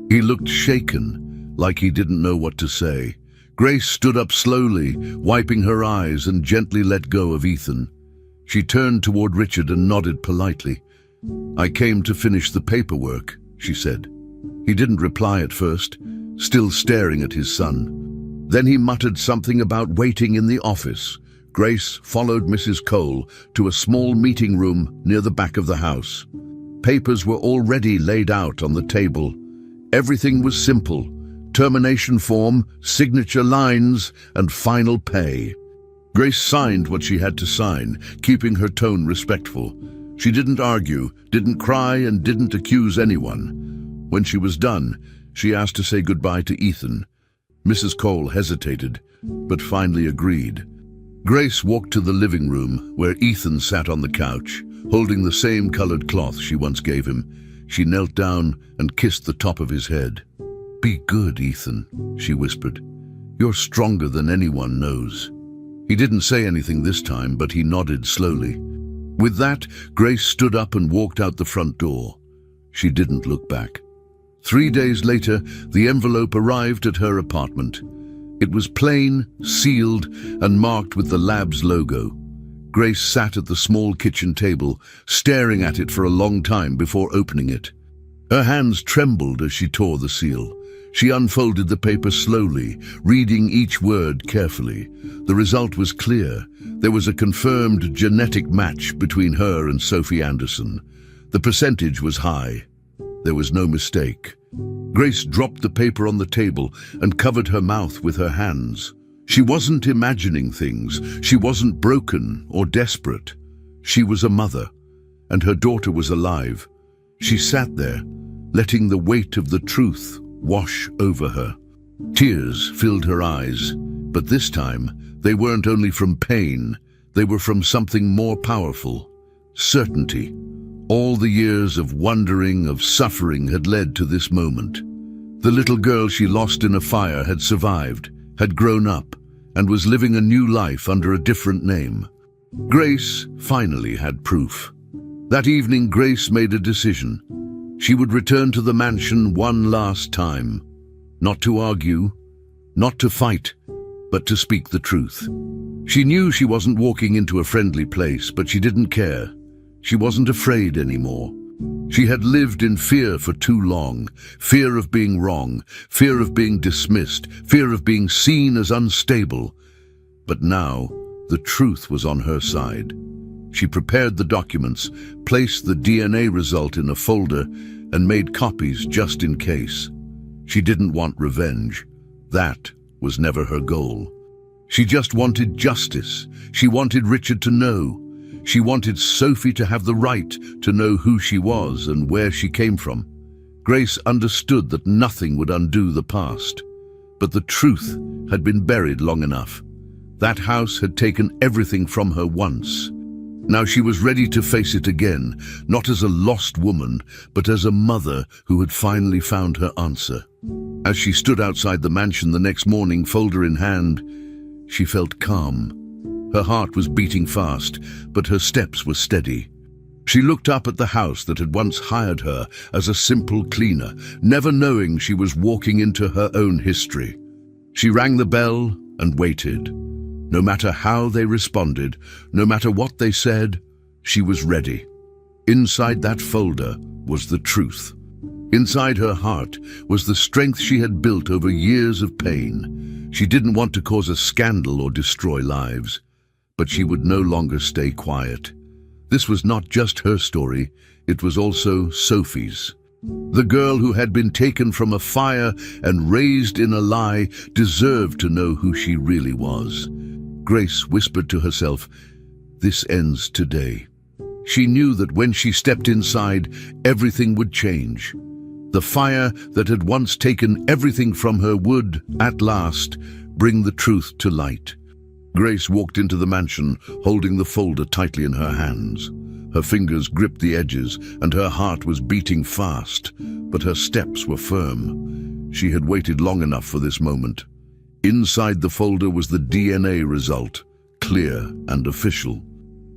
He looked shaken, like he didn't know what to say. Grace stood up slowly, wiping her eyes, and gently let go of Ethan. She turned toward Richard and nodded politely. "I came to finish the paperwork," she said. He didn't reply at first, still staring at his son. Then he muttered something about waiting in the office. Grace followed Mrs. Cole to a small meeting room near the back of the house. Papers were already laid out on the table. Everything was simple: termination form, signature lines, and final pay. Grace signed what she had to sign, keeping her tone respectful. She didn't argue, didn't cry, and didn't accuse anyone. When she was done, she asked to say goodbye to Ethan. Mrs. Cole hesitated, but finally agreed. Grace walked to the living room, where Ethan sat on the couch, holding the same colored cloth she once gave him. She knelt down and kissed the top of his head. "Be good, Ethan," she whispered. "You're stronger than anyone knows." He didn't say anything this time, but he nodded slowly. With that, Grace stood up and walked out the front door. She didn't look back. 3 days later, the envelope arrived at her apartment. It was plain, sealed, and marked with the lab's logo. Grace sat at the small kitchen table, staring at it for a long time before opening it. Her hands trembled as she tore the seal. She unfolded the paper slowly, reading each word carefully. The result was clear. There was a confirmed genetic match between her and Sophie Anderson. The percentage was high. There was no mistake. Grace dropped the paper on the table and covered her mouth with her hands. She wasn't imagining things. She wasn't broken or desperate. She was a mother, and her daughter was alive. She sat there, letting the weight of the truth wash over her. Tears filled her eyes, but this time they weren't only from pain, they were from something more powerful: certainty. All the years of wondering, of suffering had led to this moment. The little girl she lost in a fire had survived, had grown up, and was living a new life under a different name. Grace finally had proof. That evening, Grace made a decision. She would return to the mansion one last time. Not to argue, not to fight, but to speak the truth. She knew she wasn't walking into a friendly place, but she didn't care. She wasn't afraid anymore. She had lived in fear for too long. Fear of being wrong, fear of being dismissed, fear of being seen as unstable. But now, the truth was on her side. She prepared the documents, placed the DNA result in a folder, and made copies just in case. She didn't want revenge. That was never her goal. She just wanted justice. She wanted Richard to know. She wanted Sophie to have the right to know who she was and where she came from. Grace understood that nothing would undo the past. But the truth had been buried long enough. That house had taken everything from her once. Now she was ready to face it again, not as a lost woman, but as a mother who had finally found her answer. As she stood outside the mansion the next morning, folder in hand, she felt calm. Her heart was beating fast, but her steps were steady. She looked up at the house that had once hired her as a simple cleaner, never knowing she was walking into her own history. She rang the bell and waited. No matter how they responded, no matter what they said, she was ready. Inside that folder was the truth. Inside her heart was the strength she had built over years of pain. She didn't want to cause a scandal or destroy lives. But she would no longer stay quiet. This was not just her story, it was also Sophie's. The girl who had been taken from a fire and raised in a lie deserved to know who she really was. Grace whispered to herself, "This ends today." She knew that when she stepped inside, everything would change. The fire that had once taken everything from her would, at last, bring the truth to light. Grace walked into the mansion, holding the folder tightly in her hands. Her fingers gripped the edges, and her heart was beating fast, but her steps were firm. She had waited long enough for this moment. Inside the folder was the DNA result, clear and official.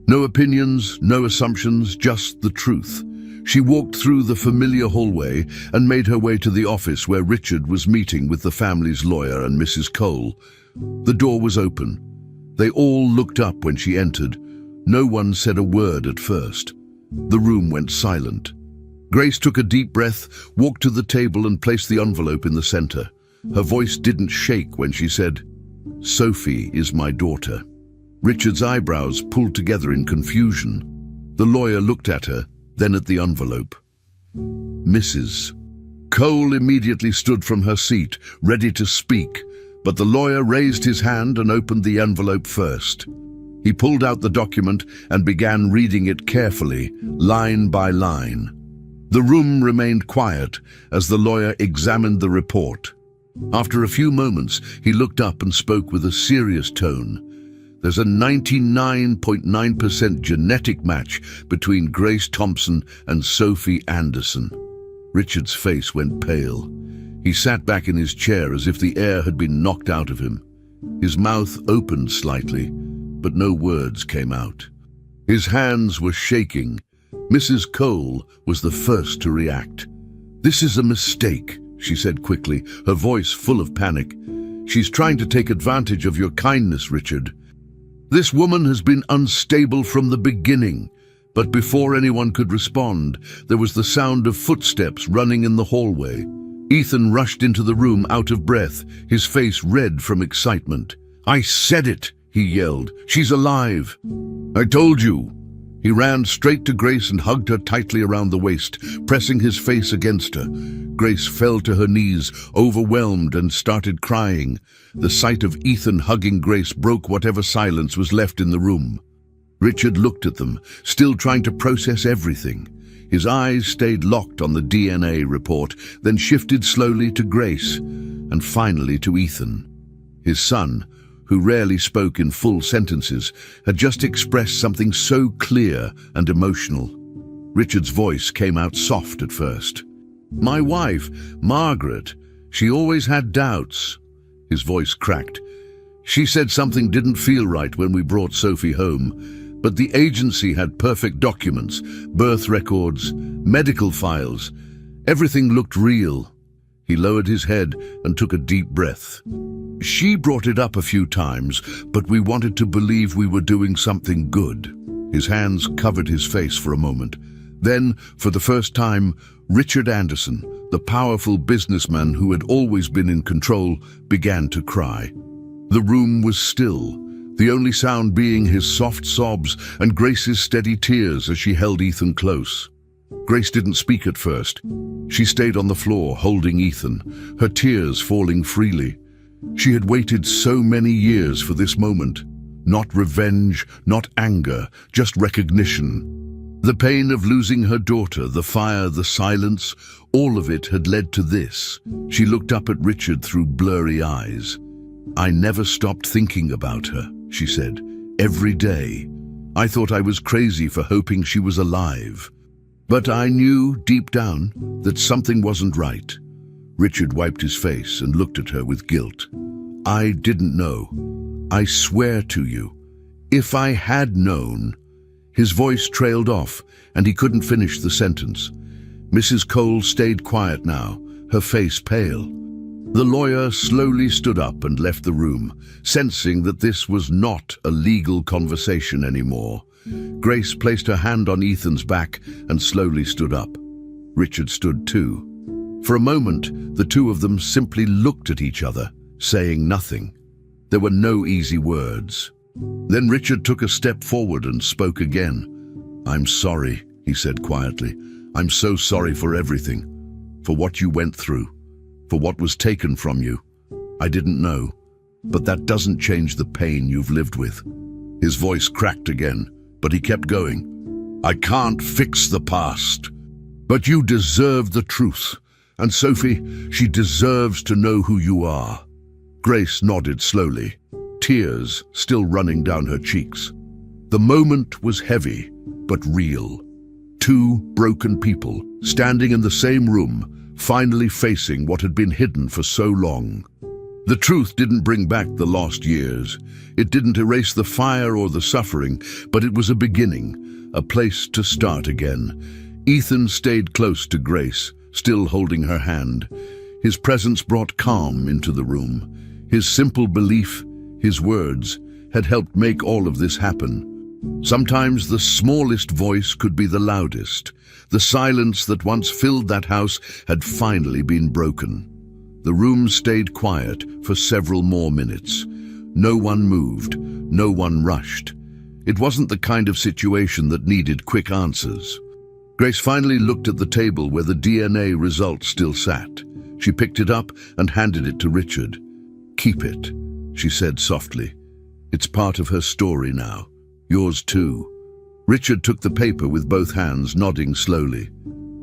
No opinions, no assumptions, just the truth. She walked through the familiar hallway and made her way to the office where Richard was meeting with the family's lawyer and Mrs. Cole. The door was open. They all looked up when she entered. No one said a word at first. The room went silent. Grace took a deep breath, walked to the table and placed the envelope in the center. Her voice didn't shake when she said, "Sophie is my daughter." Richard's eyebrows pulled together in confusion. The lawyer looked at her, then at the envelope. "Mrs." Cole immediately stood from her seat, ready to speak, but the lawyer raised his hand and opened the envelope first. He pulled out the document and began reading it carefully, line by line. The room remained quiet as the lawyer examined the report. After a few moments, he looked up and spoke with a serious tone. "There's a 99.9% genetic match between Grace Thompson and Sophie Anderson." Richard's face went pale. He sat back in his chair as if the air had been knocked out of him. His mouth opened slightly, but no words came out. His hands were shaking. Mrs. Cole was the first to react. "This is a mistake," she said quickly, her voice full of panic. "She's trying to take advantage of your kindness, Richard. This woman has been unstable from the beginning." But before anyone could respond, there was the sound of footsteps running in the hallway. Ethan rushed into the room out of breath, his face red from excitement. "I said it," he yelled. "She's alive." "I told you." He ran straight to Grace and hugged her tightly around the waist, pressing his face against her. Grace fell to her knees, overwhelmed, and started crying. The sight of Ethan hugging Grace broke whatever silence was left in the room. Richard looked at them, still trying to process everything. His eyes stayed locked on the DNA report, then shifted slowly to Grace, and finally to Ethan. His son, who rarely spoke in full sentences, had just expressed something so clear and emotional. Richard's voice came out soft at first. "My wife, Margaret, she always had doubts." His voice cracked. "She said something didn't feel right when we brought Sophie home, but the agency had perfect documents, birth records, medical files. Everything looked real." He lowered his head and took a deep breath. "She brought it up a few times, but we wanted to believe we were doing something good." His hands covered his face for a moment. Then, for the first time, Richard Anderson, the powerful businessman who had always been in control, began to cry. The room was still, the only sound being his soft sobs and Grace's steady tears as she held Ethan close. Grace didn't speak at first. She stayed on the floor, holding Ethan, her tears falling freely. She had waited so many years for this moment. Not revenge, not anger, just recognition. The pain of losing her daughter, the fire, the silence, all of it had led to this. She looked up at Richard through blurry eyes. "I never stopped thinking about her," she said. "Every day. I thought I was crazy for hoping she was alive. But I knew, deep down, that something wasn't right." Richard wiped his face and looked at her with guilt. "I didn't know. I swear to you. If I had known..." His voice trailed off, and he couldn't finish the sentence. Mrs. Cole stayed quiet now, her face pale. The lawyer slowly stood up and left the room, sensing that this was not a legal conversation anymore. Grace placed her hand on Ethan's back and slowly stood up. Richard stood too. For a moment, the two of them simply looked at each other, saying nothing. There were no easy words. Then Richard took a step forward and spoke again. "I'm sorry," he said quietly. "I'm so sorry for everything. For what you went through. For what was taken from you. I didn't know. But that doesn't change the pain you've lived with." His voice cracked again, but he kept going. "I can't fix the past. But you deserve the truth. And Sophie, she deserves to know who you are." Grace nodded slowly, tears still running down her cheeks. The moment was heavy, but real. Two broken people, standing in the same room, finally facing what had been hidden for so long. The truth didn't bring back the lost years. It didn't erase the fire or the suffering, but it was a beginning, a place to start again. Ethan stayed close to Grace, still holding her hand. His presence brought calm into the room. His simple belief, his words, had helped make all of this happen. Sometimes the smallest voice could be the loudest. The silence that once filled that house had finally been broken. The room stayed quiet for several more minutes. No one moved, no one rushed. It wasn't the kind of situation that needed quick answers. Grace finally looked at the table where the DNA result still sat. She picked it up and handed it to Richard. "Keep it," she said softly. "It's part of her story now. Yours too." Richard took the paper with both hands, nodding slowly.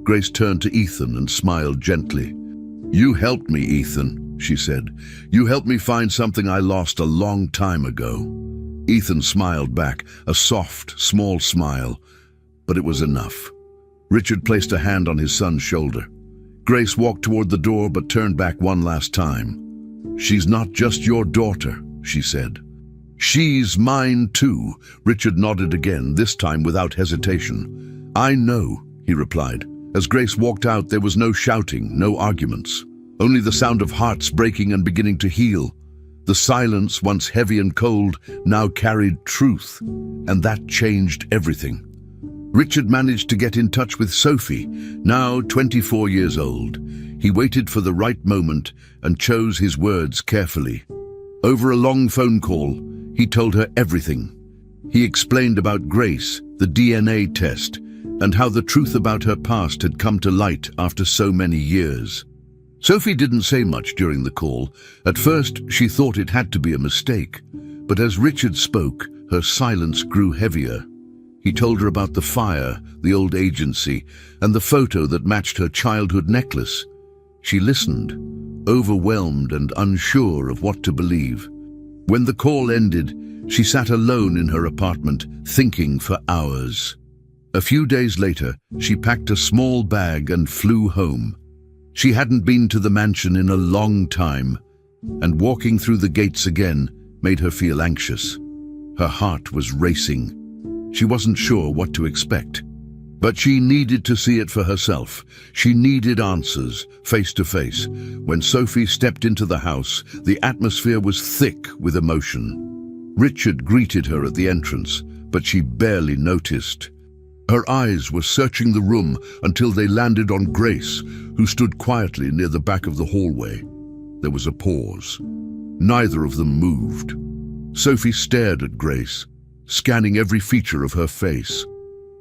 Grace turned to Ethan and smiled gently. "You helped me, Ethan," she said. "You helped me find something I lost a long time ago." Ethan smiled back, a soft, small smile, but it was enough. Richard placed a hand on his son's shoulder. Grace walked toward the door but turned back one last time. "She's not just your daughter," she said. "She's mine too." Richard nodded again, this time without hesitation. "I know," he replied. As Grace walked out, there was no shouting, no arguments. Only the sound of hearts breaking and beginning to heal. The silence, once heavy and cold, now carried truth, and that changed everything. Richard managed to get in touch with Sophie, now 24 years old. He waited for the right moment and chose his words carefully. Over a long phone call, he told her everything. He explained about Grace, the DNA test, and how the truth about her past had come to light after so many years. Sophie didn't say much during the call. At first, she thought it had to be a mistake. But as Richard spoke, her silence grew heavier. He told her about the fire, the old agency, and the photo that matched her childhood necklace. She listened, overwhelmed and unsure of what to believe. When the call ended, she sat alone in her apartment, thinking for hours. A few days later, she packed a small bag and flew home. She hadn't been to the mansion in a long time, and walking through the gates again made her feel anxious. Her heart was racing. She wasn't sure what to expect. But she needed to see it for herself. She needed answers, face to face. When Sophie stepped into the house, the atmosphere was thick with emotion. Richard greeted her at the entrance, but she barely noticed. Her eyes were searching the room until they landed on Grace, who stood quietly near the back of the hallway. There was a pause. Neither of them moved. Sophie stared at Grace, scanning every feature of her face.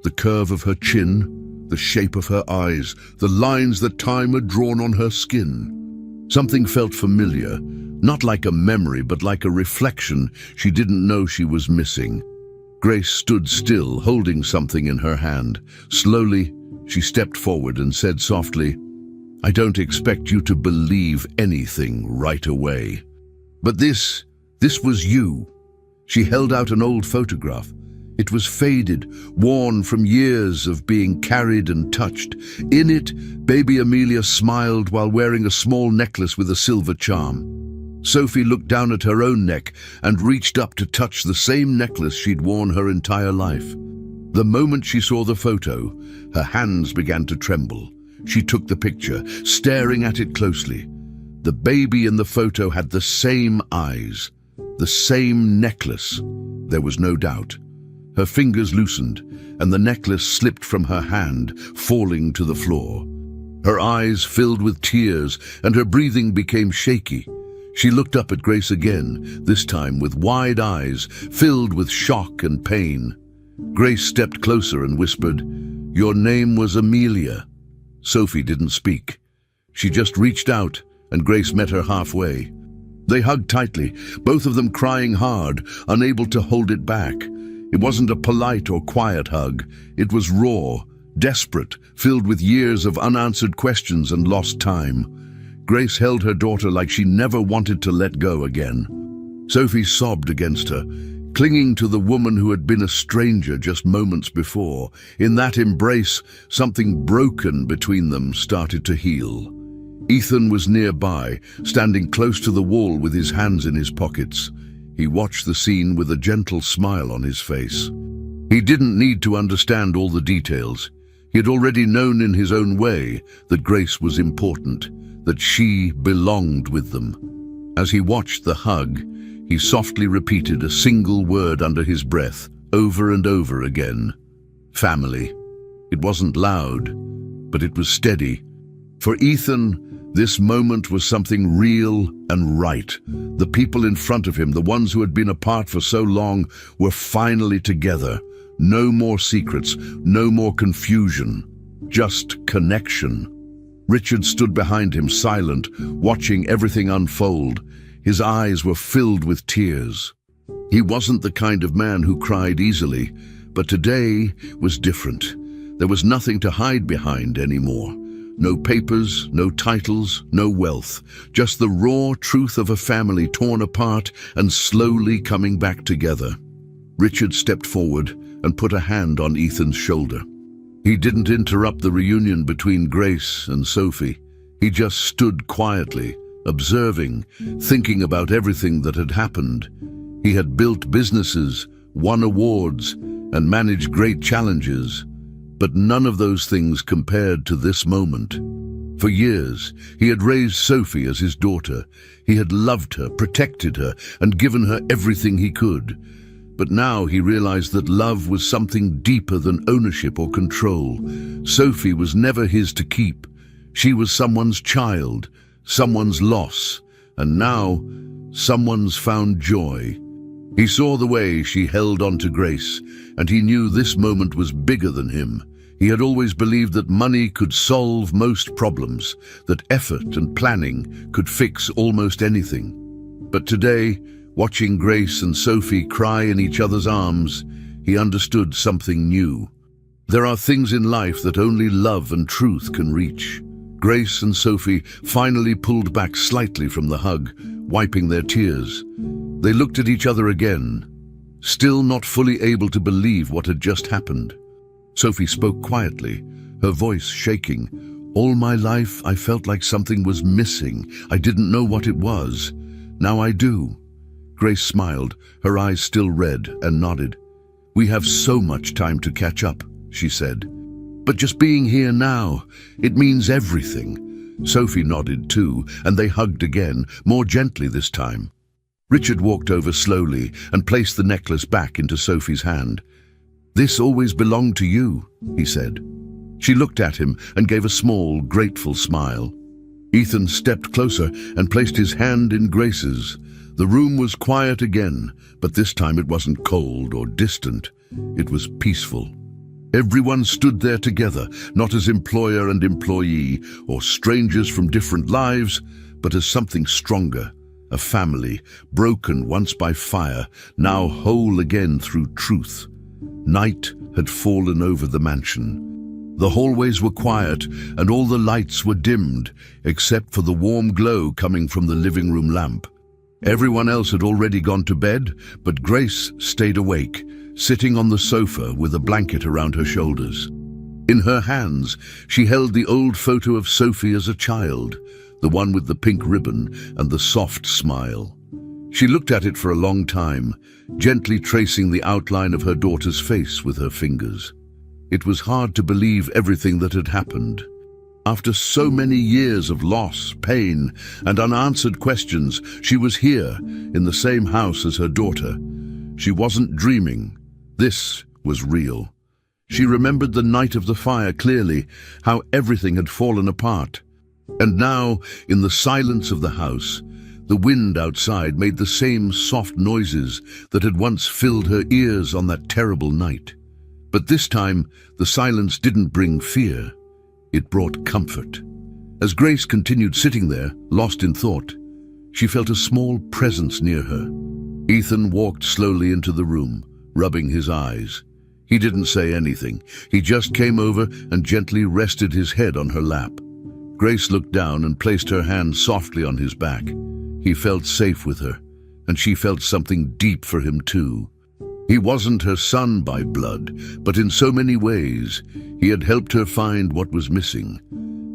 The curve of her chin, the shape of her eyes, the lines that time had drawn on her skin. Something felt familiar, not like a memory, but like a reflection she didn't know she was missing. Grace stood still, holding something in her hand. Slowly, she stepped forward and said softly, "I don't expect you to believe anything right away. But this was you." She held out an old photograph. It was faded, worn from years of being carried and touched. In it, baby Amelia smiled while wearing a small necklace with a silver charm. Sophie looked down at her own neck and reached up to touch the same necklace she'd worn her entire life. The moment she saw the photo, her hands began to tremble. She took the picture, staring at it closely. The baby in the photo had the same eyes, the same necklace. There was no doubt. Her fingers loosened, and the necklace slipped from her hand, falling to the floor. Her eyes filled with tears, and her breathing became shaky. She looked up at Grace again, this time with wide eyes, filled with shock and pain. Grace stepped closer and whispered, "Your name was Amelia." Sophie didn't speak. She just reached out, and Grace met her halfway. They hugged tightly, both of them crying hard, unable to hold it back. It wasn't a polite or quiet hug. It was raw, desperate, filled with years of unanswered questions and lost time. Grace held her daughter like she never wanted to let go again. Sophie sobbed against her, clinging to the woman who had been a stranger just moments before. In that embrace, something broken between them started to heal. Ethan was nearby, standing close to the wall with his hands in his pockets. He watched the scene with a gentle smile on his face. He didn't need to understand all the details. He had already known in his own way that Grace was important, that she belonged with them. As he watched the hug, he softly repeated a single word under his breath, over and over again. Family. It wasn't loud, but it was steady. For Ethan, this moment was something real and right. The people in front of him, the ones who had been apart for so long, were finally together. No more secrets, no more confusion, just connection. Richard stood behind him, silent, watching everything unfold. His eyes were filled with tears. He wasn't the kind of man who cried easily, but today was different. There was nothing to hide behind anymore. No papers, no titles, no wealth, just the raw truth of a family torn apart and slowly coming back together. Richard stepped forward and put a hand on Ethan's shoulder. He didn't interrupt the reunion between Grace and Sophie. He just stood quietly, observing, thinking about everything that had happened. He had built businesses, won awards, and managed great challenges. But none of those things compared to this moment. For years, he had raised Sophie as his daughter. He had loved her, protected her, and given her everything he could. But now he realized that love was something deeper than ownership or control. Sophie was never his to keep. She was someone's child, someone's loss, and now someone's found joy. He saw the way she held on to Grace, and he knew this moment was bigger than him. He had always believed that money could solve most problems, that effort and planning could fix almost anything. But today, watching Grace and Sophie cry in each other's arms, he understood something new. There are things in life that only love and truth can reach. Grace and Sophie finally pulled back slightly from the hug, wiping their tears. They looked at each other again, still not fully able to believe what had just happened. Sophie spoke quietly, her voice shaking. "All my life I felt like something was missing. I didn't know what it was. Now I do." Grace smiled, her eyes still red, and nodded. "We have so much time to catch up," she said. "But just being here now, it means everything." Sophie nodded too, and they hugged again, more gently this time. Richard walked over slowly and placed the necklace back into Sophie's hand. "This always belonged to you," he said. She looked at him and gave a small, grateful smile. Ethan stepped closer and placed his hand in Grace's. The room was quiet again, but this time it wasn't cold or distant. It was peaceful. Everyone stood there together, not as employer and employee, or strangers from different lives, but as something stronger. A family, broken once by fire, now whole again through truth. Night had fallen over the mansion. The hallways were quiet, and all the lights were dimmed, except for the warm glow coming from the living room lamp. Everyone else had already gone to bed, but Grace stayed awake, sitting on the sofa with a blanket around her shoulders. In her hands, she held the old photo of Sophie as a child, the one with the pink ribbon and the soft smile. She looked at it for a long time, gently tracing the outline of her daughter's face with her fingers. It was hard to believe everything that had happened. After so many years of loss, pain, and unanswered questions, she was here, in the same house as her daughter. She wasn't dreaming. This was real. She remembered the night of the fire clearly, how everything had fallen apart. And now, in the silence of the house, the wind outside made the same soft noises that had once filled her ears on that terrible night. But this time, the silence didn't bring fear. It brought comfort. As Grace continued sitting there, lost in thought, she felt a small presence near her. Ethan walked slowly into the room, rubbing his eyes. He didn't say anything. He just came over and gently rested his head on her lap. Grace looked down and placed her hand softly on his back. He felt safe with her, and she felt something deep for him too. He wasn't her son by blood, but in so many ways, he had helped her find what was missing.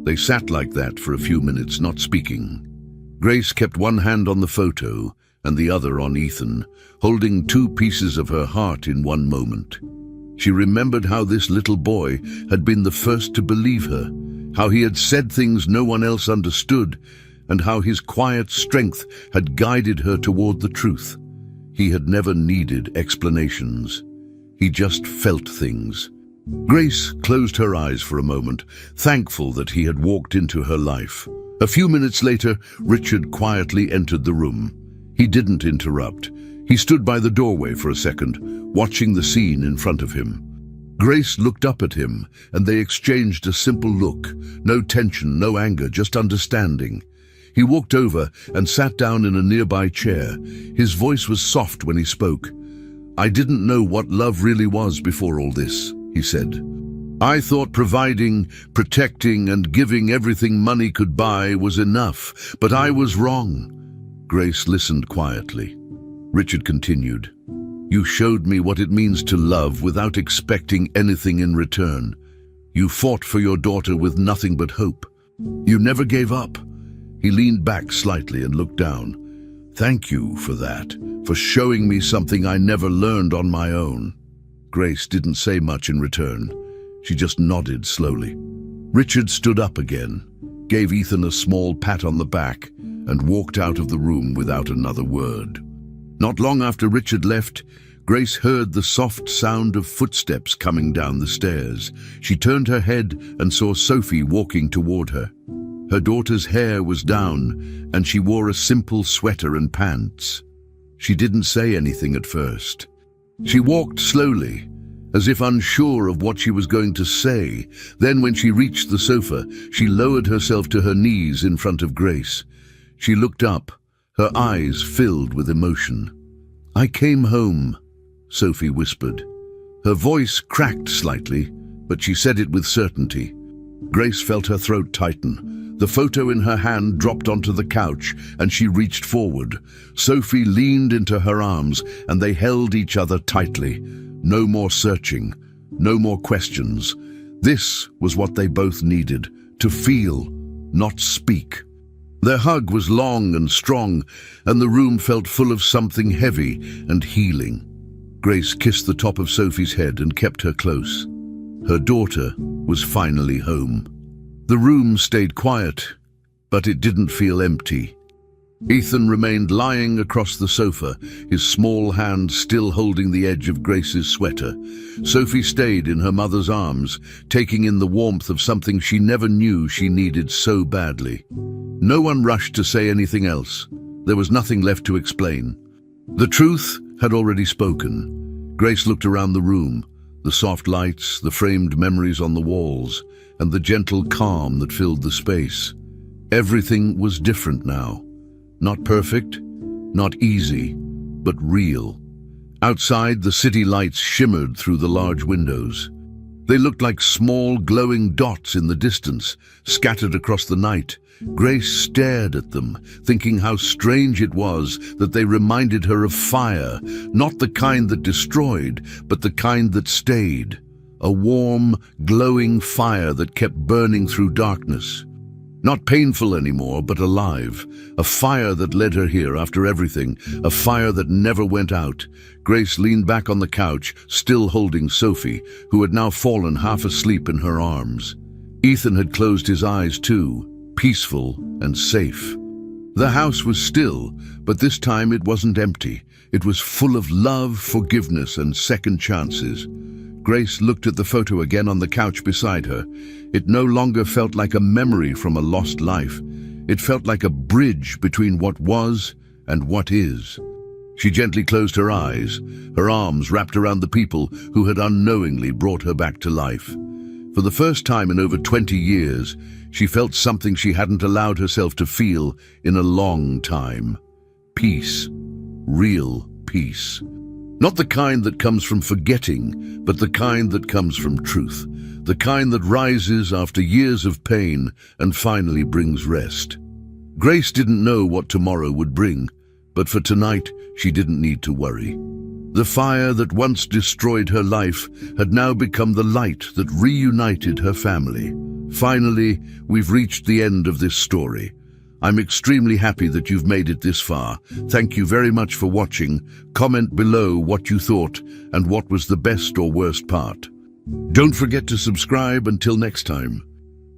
They sat like that for a few minutes, not speaking. Grace kept one hand on the photo and the other on Ethan, holding two pieces of her heart in one moment. She remembered how this little boy had been the first to believe her, how he had said things no one else understood, and how his quiet strength had guided her toward the truth. He had never needed explanations. He just felt things. Grace closed her eyes for a moment, thankful that he had walked into her life. A few minutes later, Richard quietly entered the room. He didn't interrupt. He stood by the doorway for a second, watching the scene in front of him. Grace looked up at him, and they exchanged a simple look. No tension, no anger, just understanding. He walked over and sat down in a nearby chair. His voice was soft when he spoke. "I didn't know what love really was before all this," he said. "I thought providing, protecting, and giving everything money could buy was enough, but I was wrong." Grace listened quietly. Richard continued, "You showed me what it means to love without expecting anything in return. You fought for your daughter with nothing but hope. You never gave up." He leaned back slightly and looked down. "Thank you for that, for showing me something I never learned on my own." Grace didn't say much in return. She just nodded slowly. Richard stood up again, gave Ethan a small pat on the back, and walked out of the room without another word. Not long after Richard left, Grace heard the soft sound of footsteps coming down the stairs. She turned her head and saw Sophie walking toward her. Her daughter's hair was down, and she wore a simple sweater and pants. She didn't say anything at first. She walked slowly, as if unsure of what she was going to say. Then when she reached the sofa, she lowered herself to her knees in front of Grace. She looked up, her eyes filled with emotion. "I came home," Sophie whispered. Her voice cracked slightly, but she said it with certainty. Grace felt her throat tighten. The photo in her hand dropped onto the couch, and she reached forward. Sophie leaned into her arms, and they held each other tightly. No more searching, no more questions. This was what they both needed, to feel, not speak. Their hug was long and strong, and the room felt full of something heavy and healing. Grace kissed the top of Sophie's head and kept her close. Her daughter was finally home. The room stayed quiet, but it didn't feel empty. Ethan remained lying across the sofa, his small hand still holding the edge of Grace's sweater. Sophie stayed in her mother's arms, taking in the warmth of something she never knew she needed so badly. No one rushed to say anything else. There was nothing left to explain. The truth had already spoken. Grace looked around the room, the soft lights, the framed memories on the walls, and the gentle calm that filled the space. Everything was different now. Not perfect, not easy, but real. Outside, the city lights shimmered through the large windows. They looked like small, glowing dots in the distance, scattered across the night. Grace stared at them, thinking how strange it was that they reminded her of fire, not the kind that destroyed, but the kind that stayed. A warm, glowing fire that kept burning through darkness. Not painful anymore, but alive. A fire that led her here after everything. A fire that never went out. Grace leaned back on the couch, still holding Sophie, who had now fallen half asleep in her arms. Ethan had closed his eyes too, peaceful and safe. The house was still, but this time it wasn't empty. It was full of love, forgiveness, and second chances. Grace looked at the photo again on the couch beside her. It no longer felt like a memory from a lost life. It felt like a bridge between what was and what is. She gently closed her eyes, her arms wrapped around the people who had unknowingly brought her back to life. For the first time in over 20 years, she felt something she hadn't allowed herself to feel in a long time. Peace. Real peace. Not the kind that comes from forgetting, but the kind that comes from truth. The kind that rises after years of pain and finally brings rest. Grace didn't know what tomorrow would bring, but for tonight, she didn't need to worry. The fire that once destroyed her life had now become the light that reunited her family. Finally, we've reached the end of this story. I'm extremely happy that you've made it this far. Thank you very much for watching. Comment below what you thought and what was the best or worst part. Don't forget to subscribe until next time.